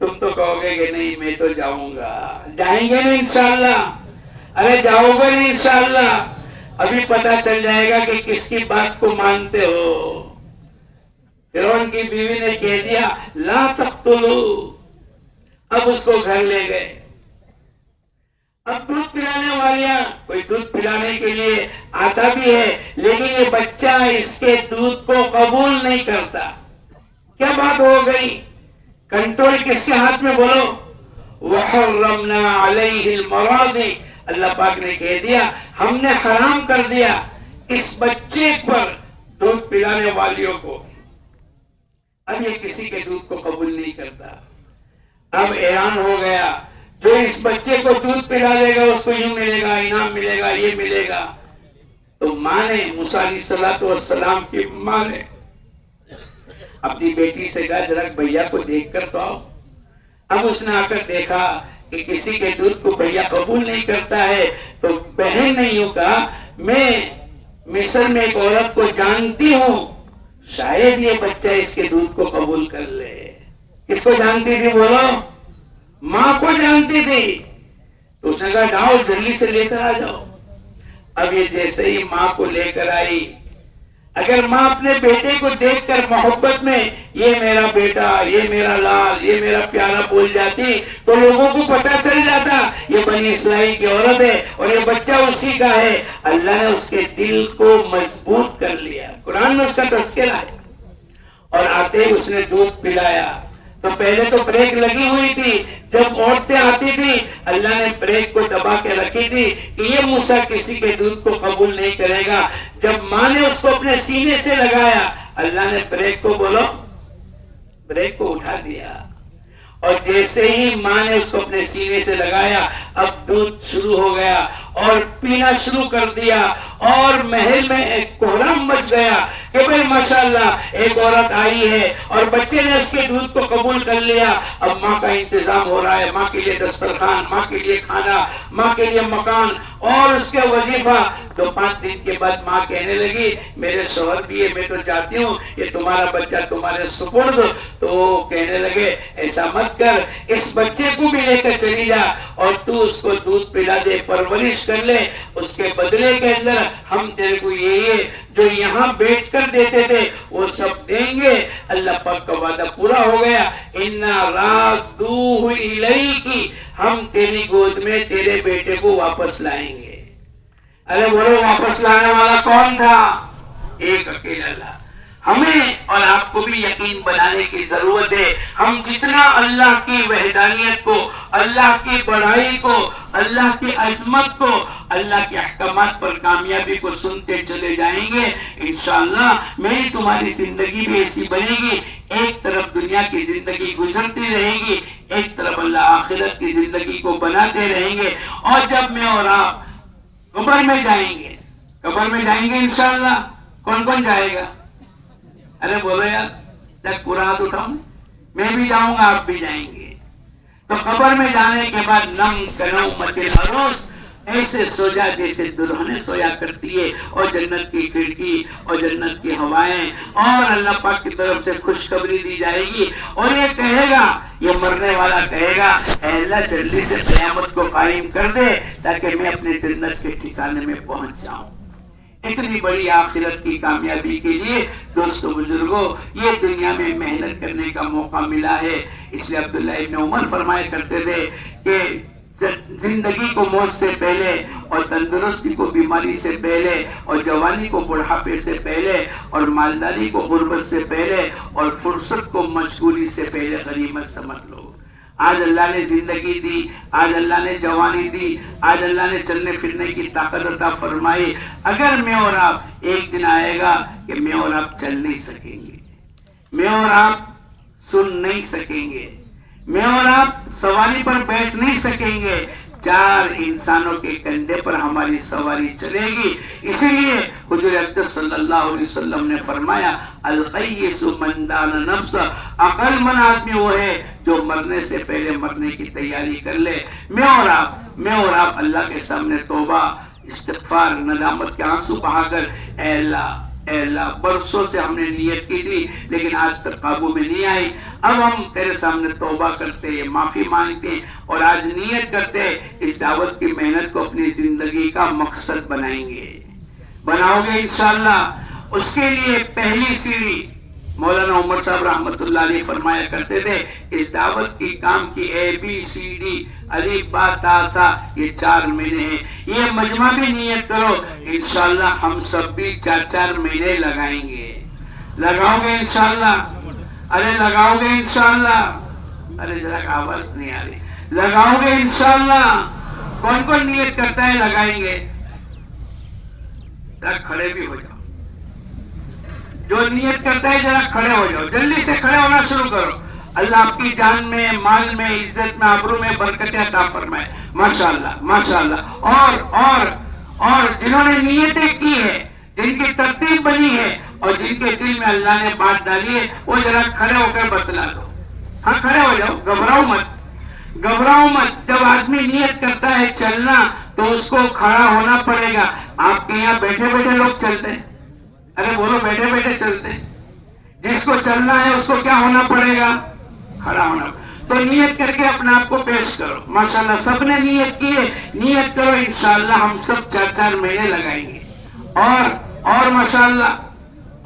[SPEAKER 1] تم تو کہو گے کہ نہیں میں تو جاؤں گا. جائیں گے نہیں انشاءاللہ؟ ارے جاؤ گے نہیں انشاءاللہ؟ ابھی پتا چل جائے گا کہ کس کی بات کو مانتے ہو. فرعون کی بیوی نے کہہ دیا لا تقتلوا. اب اس کو گھر لے گئے. اب دودھ پلانے والیاں کوئی دودھ پلانے کے لیے آتا بھی ہے لیکن یہ بچہ اس کے دودھ کو قبول نہیں کرتا. کیا بات ہو گئی؟ کنٹرول کس کے ہاتھ میں بولو؟ وحرمنا علیہ المراضع, اللہ پاک نے کہہ دیا ہم نے حرام کر دیا اس بچے پر دودھ پلانے والیوں کو. اب یہ کسی کے دودھ کو قبول نہیں کرتا. اب اعلان ہو گیا جو اس بچے کو دودھ پلا دے گا اس کو یوں ملے گا, انعام ملے گا, یہ ملے گا. تو ماں نے موسیٰ علیہ السلام کی ماں نے اپنی بیٹی سے کہا ذرا بھیا کو دیکھ کر تو آؤ. اب اس نے آ کر دیکھا کہ کسی کے دودھ کو بھیا قبول نہیں کرتا ہے تو بہن نے یوں کہا میں مصر میں ایک عورت کو جانتی ہوں, شاید یہ بچہ اس کے دودھ کو قبول کر لے. کس کو جانتی تھی بولو؟ ماں کو جانتی تھی. تو اس نے کہا جاؤ جلدی سے لے کر آ جاؤ. اب یہ جیسے ہی ماں کو لے کر آئی, اگر ماں اپنے بیٹے کو دیکھ کر محبت میں یہ میرا بیٹا, یہ میرا لال, یہ میرا پیارا بول جاتی تو لوگوں کو پتا چل جاتا یہ بنی اسرائیل کی عورت ہے اور یہ بچہ اسی کا ہے. اللہ نے اس کے دل کو مضبوط کر لیا. قرآن میں اس کا تذکرہ ہے. اور آتے ہی اس نے دودھ پلایا. تو پہلے تو بریک لگی ہوئی تھی, جب عورتیں آتی تھی اللہ نے بریک کو دبا کے رکھی تھی کہ یہ موسیٰ کسی کے دودھ کو قبول نہیں کرے گا. جب ماں نے اس کو اپنے سینے سے لگایا اللہ نے بریک کو بولو بریک کو اٹھا دیا. اور جیسے ہی ماں نے اس کو اپنے سینے سے لگایا اب دودھ شروع ہو گیا اور پینا شروع کر دیا. اور محل میں ایک کوہرام مچ گیا کہ بھئی ماشاءاللہ ایک عورت آئی ہے اور بچے نے اس کے دودھ کو قبول کر لیا. اب ماں کا انتظام ہو رہا ہے, ماں کے لیے دسترخوان, ماں کے لیے کھانا, ماں کے لیے مکان اور اس کے وظیفہ. تو 5 دن کے بعد ماں کہنے لگی میرے شوہر بھی ہے, میں تو چاہتی ہوں یہ تمہارا بچہ تمہارے سپرد. تو وہ کہنے لگے ایسا مت کر, اس بچے کو بھی لے کر چلی جا اور تو اس کو دودھ پلا دے, پرورش کر لے. اس کے بدلے کے اندر ہم تیرے کو یہ جو یہاں بیٹھ کر دیتے تھے وہ سب دیں گے. اللہ پاک کا وعدہ پورا ہو گیا. اِنَّا رَادُّوهُ إِلَيْكِ, ہم تیری گود میں تیرے بیٹے کو واپس لائیں گے. ارے بولو واپس لانے والا کون تھا؟ ایک اکیلا اللہ. ہمیں اور آپ کو بھی یقین بنانے کی ضرورت ہے. ہم جتنا اللہ کی وحدانیت کو, اللہ کی بڑائی کو, اللہ کی عظمت کو, اللہ کے احکامات پر کامیابی کو سنتے چلے جائیں گے، انشاءاللہ میری تمہاری زندگی بھی ایسی بنے گی، ایک طرف دنیا کی زندگی گزرتی رہے گی، ایک طرف اللہ آخرت کی زندگی کو بناتے رہیں گے. اور جب میں اور آپ قبر میں جائیں گے، قبر میں جائیں گے انشاءاللہ، کون کون جائے گا؟ ارے بولو یار، تک پورا ہاتھ اٹھاؤں، میں بھی جاؤں گا، آپ بھی جائیں گے. تو قبر میں جانے کے بعد نم کنومت العروس، ایسے سو جا جیسے دلہنیں سویا کرتی ہے، اور جنت کی کھڑکی اور جنت کی ہوائیں اور اللہ پاک کی طرف سے خوشخبری دی جائے گی. اور یہ کہے گا، یہ مرنے والا کہے گا، اے اللہ جلدی سے قیامت کو قائم کر دے تاکہ میں اپنے جنت کے ٹھکانے میں پہنچ جاؤں. اتنی بڑی آخرت کی کامیابی کے لیے دوستو بزرگوں، یہ دنیا میں محنت کرنے کا موقع ملا ہے. اس لیے عبداللہ ابن عمر فرمایا کرتے تھے کہ زندگی کو موت سے پہلے، اور تندرستی کو بیماری سے پہلے، اور جوانی کو بڑھاپے سے پہلے، اور مالداری کو غربت سے پہلے، اور فرصت کو مشغولی سے پہلے غنیمت سمجھ لو. آج اللہ نے زندگی دی، آج اللہ نے جوانی دی، آج اللہ نے چلنے پھرنے کی طاقت عطا فرمائی. اگر میں اور آپ، ایک دن آئے گا کہ میں اور آپ چل نہیں سکیں گے، میں اور آپ سن نہیں سکیں گے، میں اور آپ سواری پر بیٹھ نہیں سکیں گے. چار انسانوں کے کندھے پر ہماری سواری چلے گی. اسی لیے حضور اقدس صلی اللہ علیہ وسلم نے فرمایا، القیس من دان نفس، عقل مند آدمی وہ ہے جو مرنے سے پہلے مرنے کی تیاری کر لے. میں اور آپ اللہ کے سامنے توبہ، استغفار، ندامت کے آنسو بہا کر، اے اللہ برسوں سے ہم نے نیت کی تھی لیکن آج تک قابو میں نہیں آئی، اب ہم تیرے سامنے توبہ کرتے ہیں، معافی مانگتے ہیں، اور آج نیت کرتے ہیں اس دعوت کی محنت کو اپنی زندگی کا مقصد بنائیں گے. بناؤ گے انشاءاللہ. اس کے لیے پہلی سیڑھی مولانا عمر صاحب رحمت اللہ علیہ فرمایا کرتے تھے، اس دعوت کی کام کی ABCD الف با تا ثا، یہ 4 مہینے ہیں. یہ مجمع بھی نیت کرو، انشاءاللہ ہم سب بھی 4 مہینے لگائیں گے. لگاؤ گے انشاءاللہ؟ ارے لگاؤ گے انشاءاللہ؟ ارے ذرا آواز نہیں آ رہی. لگاؤ گے انشاءاللہ؟ کون کون نیت کرتا ہے لگائیں گے؟ ذرا کھڑے بھی ہو جاؤ. جو نیت کرتا ہے ذرا کھڑے ہو جاؤ، جلدی سے کھڑے ہونا شروع کرو. اللہ آپ کی جان میں، مال میں، عزت میں، آبرو میں برکتیں عطا فرمائے. ماشاءاللہ ماشاءاللہ. اور جنہوں نے نیتیں کی ہے، جن کی ترتیب بنی ہے اور جن کے دل میں اللہ نے بات ڈالی ہے، وہ ذرا کھڑے ہو کر بتلا دو. ہاں کھڑے ہو جاؤ، گھبراؤ مت. جب آدمی نیت کرتا ہے چلنا تو اس کو کھڑا ہونا پڑے گا. آپ کے یہاں بیٹھے بیٹھے لوگ چلتے ہیں. ارے بولو، بیٹھے بیٹھے چلتے ہیں. جس کو چلنا ہے اس کو کیا ہونا پڑے گا؟ کھڑا ہونا. تو نیت کر کے اپنے آپ کو پیش کرو. ماشاءاللہ سب نے نیت کی ہے، نیت کرو، انشاءاللہ ہم سب 4 مہینے لگائیں گے. اور ماشاءاللہ،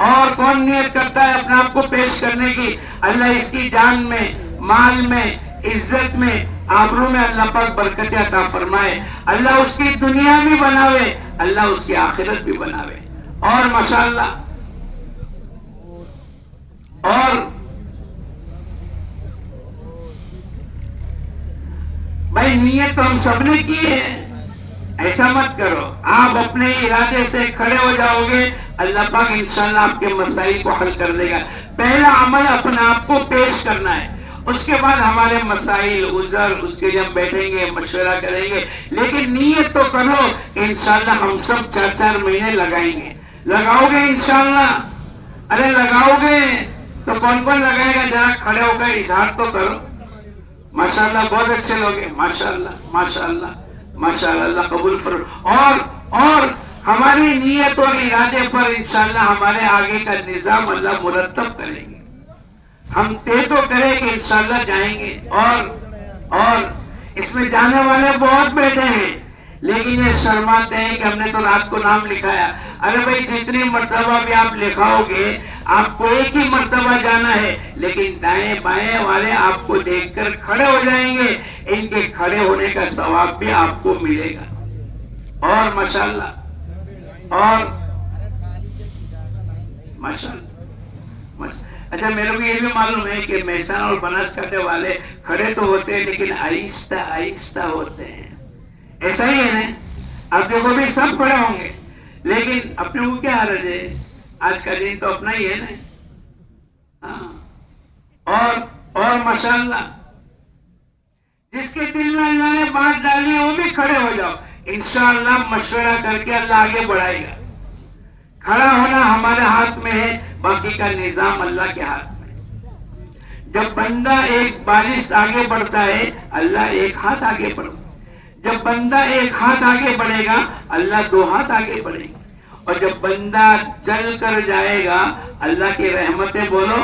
[SPEAKER 1] اور کون نیت کرتا ہے اپنے آپ کو پیش کرنے کی؟ اللہ اس کی جان میں، مال میں، عزت میں، آبرو میں اللہ پاک برکت عطا فرمائے. اللہ اس کی دنیا بھی بناوے، اللہ اس کی آخرت بھی بناوے. اور ماشاءاللہ، اور بھائی نیت تو ہم سب نے کی ہے، ایسا مت کرو. آپ اپنے ارادے سے کھڑے ہو جاؤ گے، اللہ پاک انشاءاللہ آپ کے مسائل کو حل کر دے گا. پہلا عمل اپنے آپ کو پیش کرنا ہے، اس کے بعد ہمارے مسائل، عذر، اس کے لیے ہم بیٹھیں گے، مشورہ کریں گے. لیکن نیت تو کرو، انشاءاللہ ہم سب 4 مہینے لگائیں گے. لگاؤ گے انشاءاللہ؟ ارے لگاؤ گے تو کون کون لگائے گا؟ ذرا کھڑے ہو کر اظہار تو کرو. ماشاءاللہ بہت اچھے لوگ ہیں. ماشاءاللہ ماشاءاللہ ماشاءاللہ، اللہ قبول فرمائے. اور ہماری نیت اور ارادے پر انشاءاللہ ہمارے آگے کا نظام اللہ مرتب کریں گے. ہم طے تو کریں کہ انشاءاللہ جائیں گے. اور اس میں جانے والے بہت بیٹھے ہیں لیکن یہ شرماتے ہیں کہ ہم نے تو رات کو نام لکھایا. ارے بھائی جتنی مرتبہ بھی آپ لکھاؤ گے، آپ کو ایک ہی مرتبہ جانا ہے، لیکن دائیں بائیں والے آپ کو دیکھ کر کھڑے ہو جائیں گے. ان کے کھڑے ہونے کا ثواب بھی آپ کو ملے گا. اور ماشاءاللہ، اور ماشاءاللہ. اچھا میرے کو یہ بھی معلوم ہے کہ مہسانہ اور بناسکانٹھے والے کھڑے تو ہوتے ہیں لیکن آہستہ آہستہ ہوتے ہیں. ایسا ہی ہے نا؟ آپ دیکھو بھی سب کھڑے ہوں گے، لیکن اپنے کو کیا حرج ہے؟ آج کا دن تو اپنا ہی ہے نا. ہاں، اور ماشاءاللہ جس کے دل میں اللہ نے بات ڈالی ہے وہ بھی کھڑے ہو جاؤ. انشاءاللہ مشورہ کر کے اللہ آگے بڑھائے گا. کھڑا ہونا ہمارے ہاتھ میں ہے، باقی کا نظام اللہ کے ہاتھ میں. جب بندہ ایک بالش آگے بڑھتا ہے اللہ ایک ہاتھ آگے بڑھتا ہے. جب بندہ ایک ہاتھ آگے بڑھے گا اللہ 2 ہاتھ آگے بڑھے گا. اور جب بندہ چل کر جائے گا اللہ کی رحمتیں بولو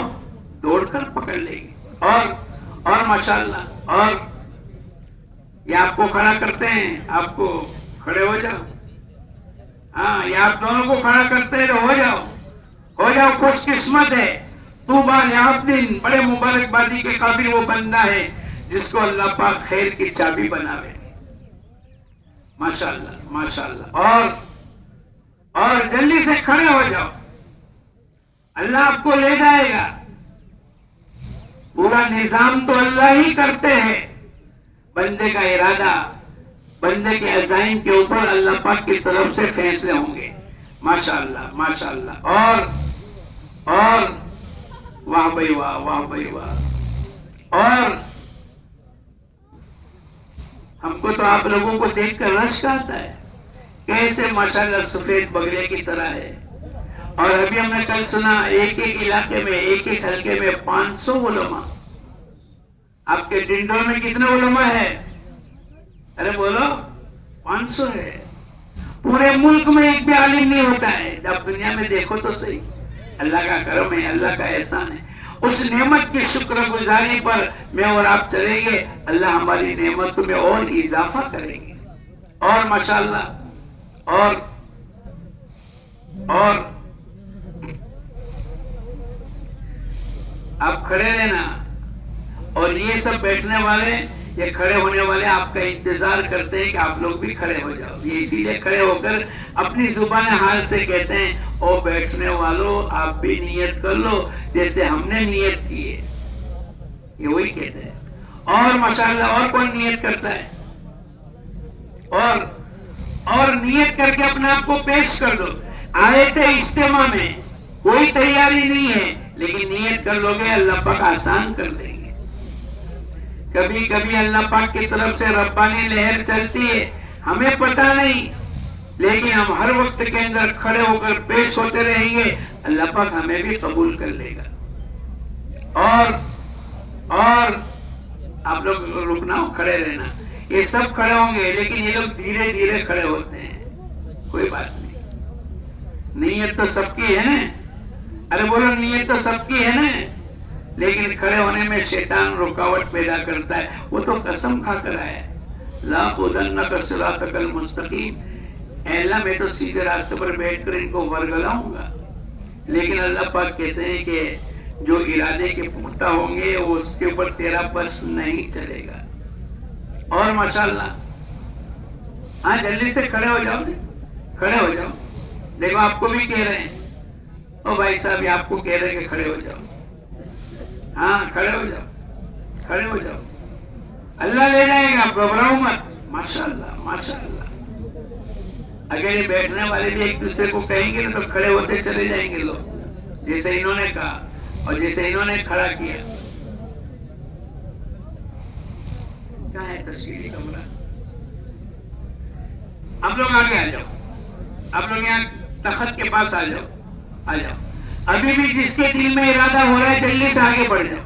[SPEAKER 1] دوڑ کر پکڑ لے گی. اور ماشاءاللہ اور یہ آپ کو کھڑا کرتے ہیں، آپ کو کھڑے ہو جاؤ. ہاں، یہ آپ دونوں کو کھڑا کرتے ہیں تو ہو جاؤ خوش قسمت ہے. طوبیٰ لعبد، بڑے مبارکبادی کے قابل وہ بندہ ہے جس کو اللہ پاک خیر کی چابی بناوے. ماشاءاللہ ماشاءاللہ. اور جلدی سے کھڑے ہو جاؤ، اللہ آپ کو لے جائے گا. پورا نظام تو اللہ ہی کرتے ہیں، بندے کا ارادہ، بندے کے عزائم کے اوپر اللہ پاک کی طرف سے فیصلے ہوں گے. ماشاءاللہ ماشاءاللہ. اور واہ بھائی واہ، واہ بھائی واہ. اور ہم کو تو آپ لوگوں کو دیکھ کر رشک آتا ہے، کیسے ماشاءاللہ سفید بگلے کی طرح ہے. اور ابھی ہم نے کل سنا ایک علاقے میں، ایک حلقے میں 500 علماء. آپ کے ڈنڈور میں کتنے علماء ہے؟ ارے بولو 500 ہے. پورے ملک میں ایک بھی عالم نہیں ہوتا ہے. جب دنیا میں دیکھو تو صحیح، اللہ کا کرم ہے، اللہ کا احسان ہے. اس نعمت کی شکر گزاری پر میں اور آپ چلیں گے، اللہ ہماری نعمت میں اور اضافہ کریں گے. اور ماشاءاللہ اور آپ کھڑے رہنا. اور یہ سب بیٹھنے والے، یہ کھڑے ہونے والے آپ کا انتظار کرتے ہیں کہ آپ لوگ بھی کھڑے ہو جاؤ. یہ اسی لیے کھڑے ہو کر اپنی زبان حال سے کہتے ہیں او بیٹھنے والوں آپ بھی نیت کر لو جیسے ہم نے نیت کی ہے. یہ وہی کہتے ہیں. اور ماشاءاللہ اور کون نیت کرتا ہے؟ اور نیت کر کے اپنے آپ کو پیش کر دو. آئے تھے اجتماع میں، کوئی تیاری نہیں ہے، لیکن نیت کر لو گے اللہ پاک آسان کر دیں گے. کبھی کبھی اللہ پاک کی طرف سے ربانی لہر چلتی ہے، ہمیں پتہ نہیں، لیکن ہم ہر وقت کے اندر کھڑے ہو کر پیش ہوتے رہیں گے، اللہ پاک ہمیں بھی قبول کر لے گا. اور آپ لوگ رکنا ہو، کھڑے رہنا. یہ سب کھڑے ہوں گے لیکن یہ لوگ دھیرے دھیرے کھڑے ہوتے ہیں. کوئی بات نہیں، نیت تو سب کی ہے نا. ارے بولو نیت تو سب کی ہے نا، لیکن کھڑے ہونے میں شیطان رکاوٹ پیدا کرتا ہے. وہ تو قسم کھا کر آیا لَأَقْعُدَنَّ صِرَاطَكَ الْمُسْتَقِيمَ، اے اللہ میں تو سیدھے راستے پر بیٹھ کر ان کو ورگلاؤں گا. لیکن اللہ پاک کہتے ہیں کہ جو ارادے کے پختہ ہوں گے وہ اس کے اوپر تیرا بس نہیں چلے گا. اور ماشاءاللہ ہاں جلدی سے کھڑے ہو جاؤ، کھڑے ہو جاؤ. دیکھو آپ کو بھی کہہ رہے ہیں، او بھائی صاحب یہ آپ کو کہہ رہے ہیں کہ کھڑے ہو جاؤ. ہاں کھڑے ہو جاؤ، کھڑے ہو جاؤ. اللہ لے جائے گا، گھبراؤ مت. ماشاءاللہ ماشاءاللہ. اگر یہ بیٹھنے والے بھی ایک دوسرے کو کہیں گے تو کھڑے ہوتے چلے جائیں گے لوگ، جیسے انہوں نے کہا اور جیسے انہوں نے کھڑا کیا. کہاں ہے تشکیلی کمرہ؟ آپ لوگ آگے آ جاؤ، آپ لوگ یہاں تخت کے پاس آ جاؤ، آ جاؤ. ابھی بھی جس کے دل میں ارادہ ہو رہا ہے جلدی سے آگے بڑھ جاؤ،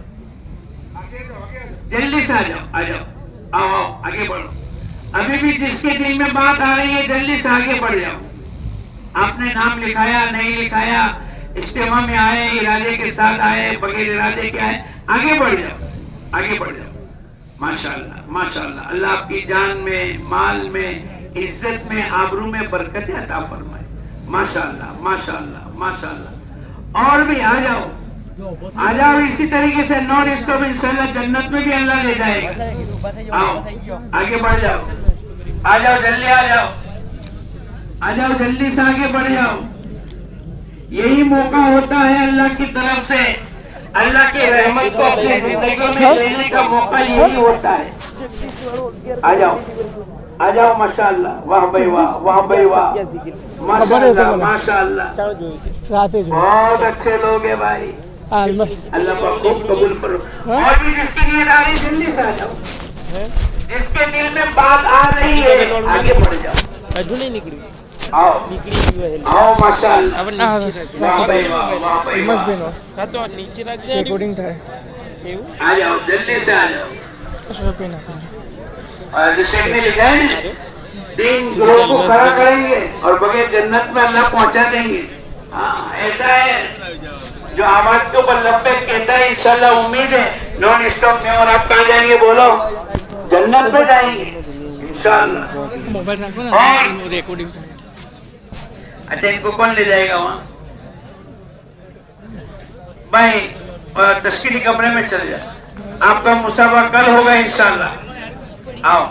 [SPEAKER 1] جلدی سے آ جاؤ، آ جاؤ، آؤ آگے بڑھو. ابھی بھی جس کے دل میں بات آ رہی ہے جلدی سے آگے بڑھ جاؤ. آپ نے نام لکھایا نہیں لکھایا، اجتماع میں آئے ارادے کے ساتھ آئے بغیر ارادے کے آئے، آگے بڑھ جاؤ، آگے بڑھ جاؤ. ماشاءاللہ ماشاءاللہ. اللہ آپ کی جان میں، مال میں، عزت میں، آبرو میں برکت عطا فرمائے. ماشاءاللہ ماشاءاللہ ماشاءاللہ. اور بھی آ جاؤ، آ جاؤ. اسی طریقے سے نان اسٹاپ انشاءاللہ جنت میں بھی اللہ لے جائے گا. آؤ آگے بڑھ جاؤ، آ جاؤ جلدی، آ جاؤ، آ جاؤ جلدی سے آگے بڑھ جاؤ. یہی موقع ہوتا ہے اللہ کی طرف سے، اللہ کی رحمت کو اپنی زندگیوں میں لینے کا موقع یہی ہوتا ہے. آ جاؤ آ جاؤ ماشاءاللہ. واہ بھائی واہ, واہ بھائی واہ, ماشاءاللہ ماشاءاللہ. بہت اچھے لوگ ہیں بھائی, اللہ پاک خوب قبول کرو. اور بھی جس کی نیت آ رہی جلدی سے آ جاؤ, جس کے دل میں بات آ رہی ہے آگے بڑھ جاؤ. آؤ آؤ ماشاءاللہ. واہ بھائی واہ, واہ بھائی واہ. آ جاؤ جلدی سے آ جاؤ. اور جو شیخ نے لکھا ہے نا, 3 گروہ کو کھڑا کریں گے اور بغیر جنت میں اللہ پہنچا دیں گے. ہاں ایسا ہے جو آواز کے اوپر لبیک کہتا ہے, انشاءاللہ امید ہے نان اسٹاپ میں. اور آپ کہاں جائیں گے بولو؟ جنت میں جائیں گے انشاءاللہ. اچھا ان کو کون لے جائے گا وہاں بھائی؟ تشکیلی کمرے میں چل جائے. آپ کا مسابقہ کل ہوگا انشاءاللہ. آؤ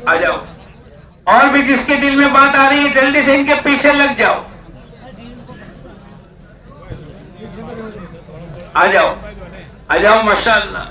[SPEAKER 1] آ جاؤ. اور بھی جس کے دل میں بات آ رہی ہے جلدی سے ان کے پیچھے لگ جاؤ. آ جاؤ آ جاؤ ماشاءاللہ.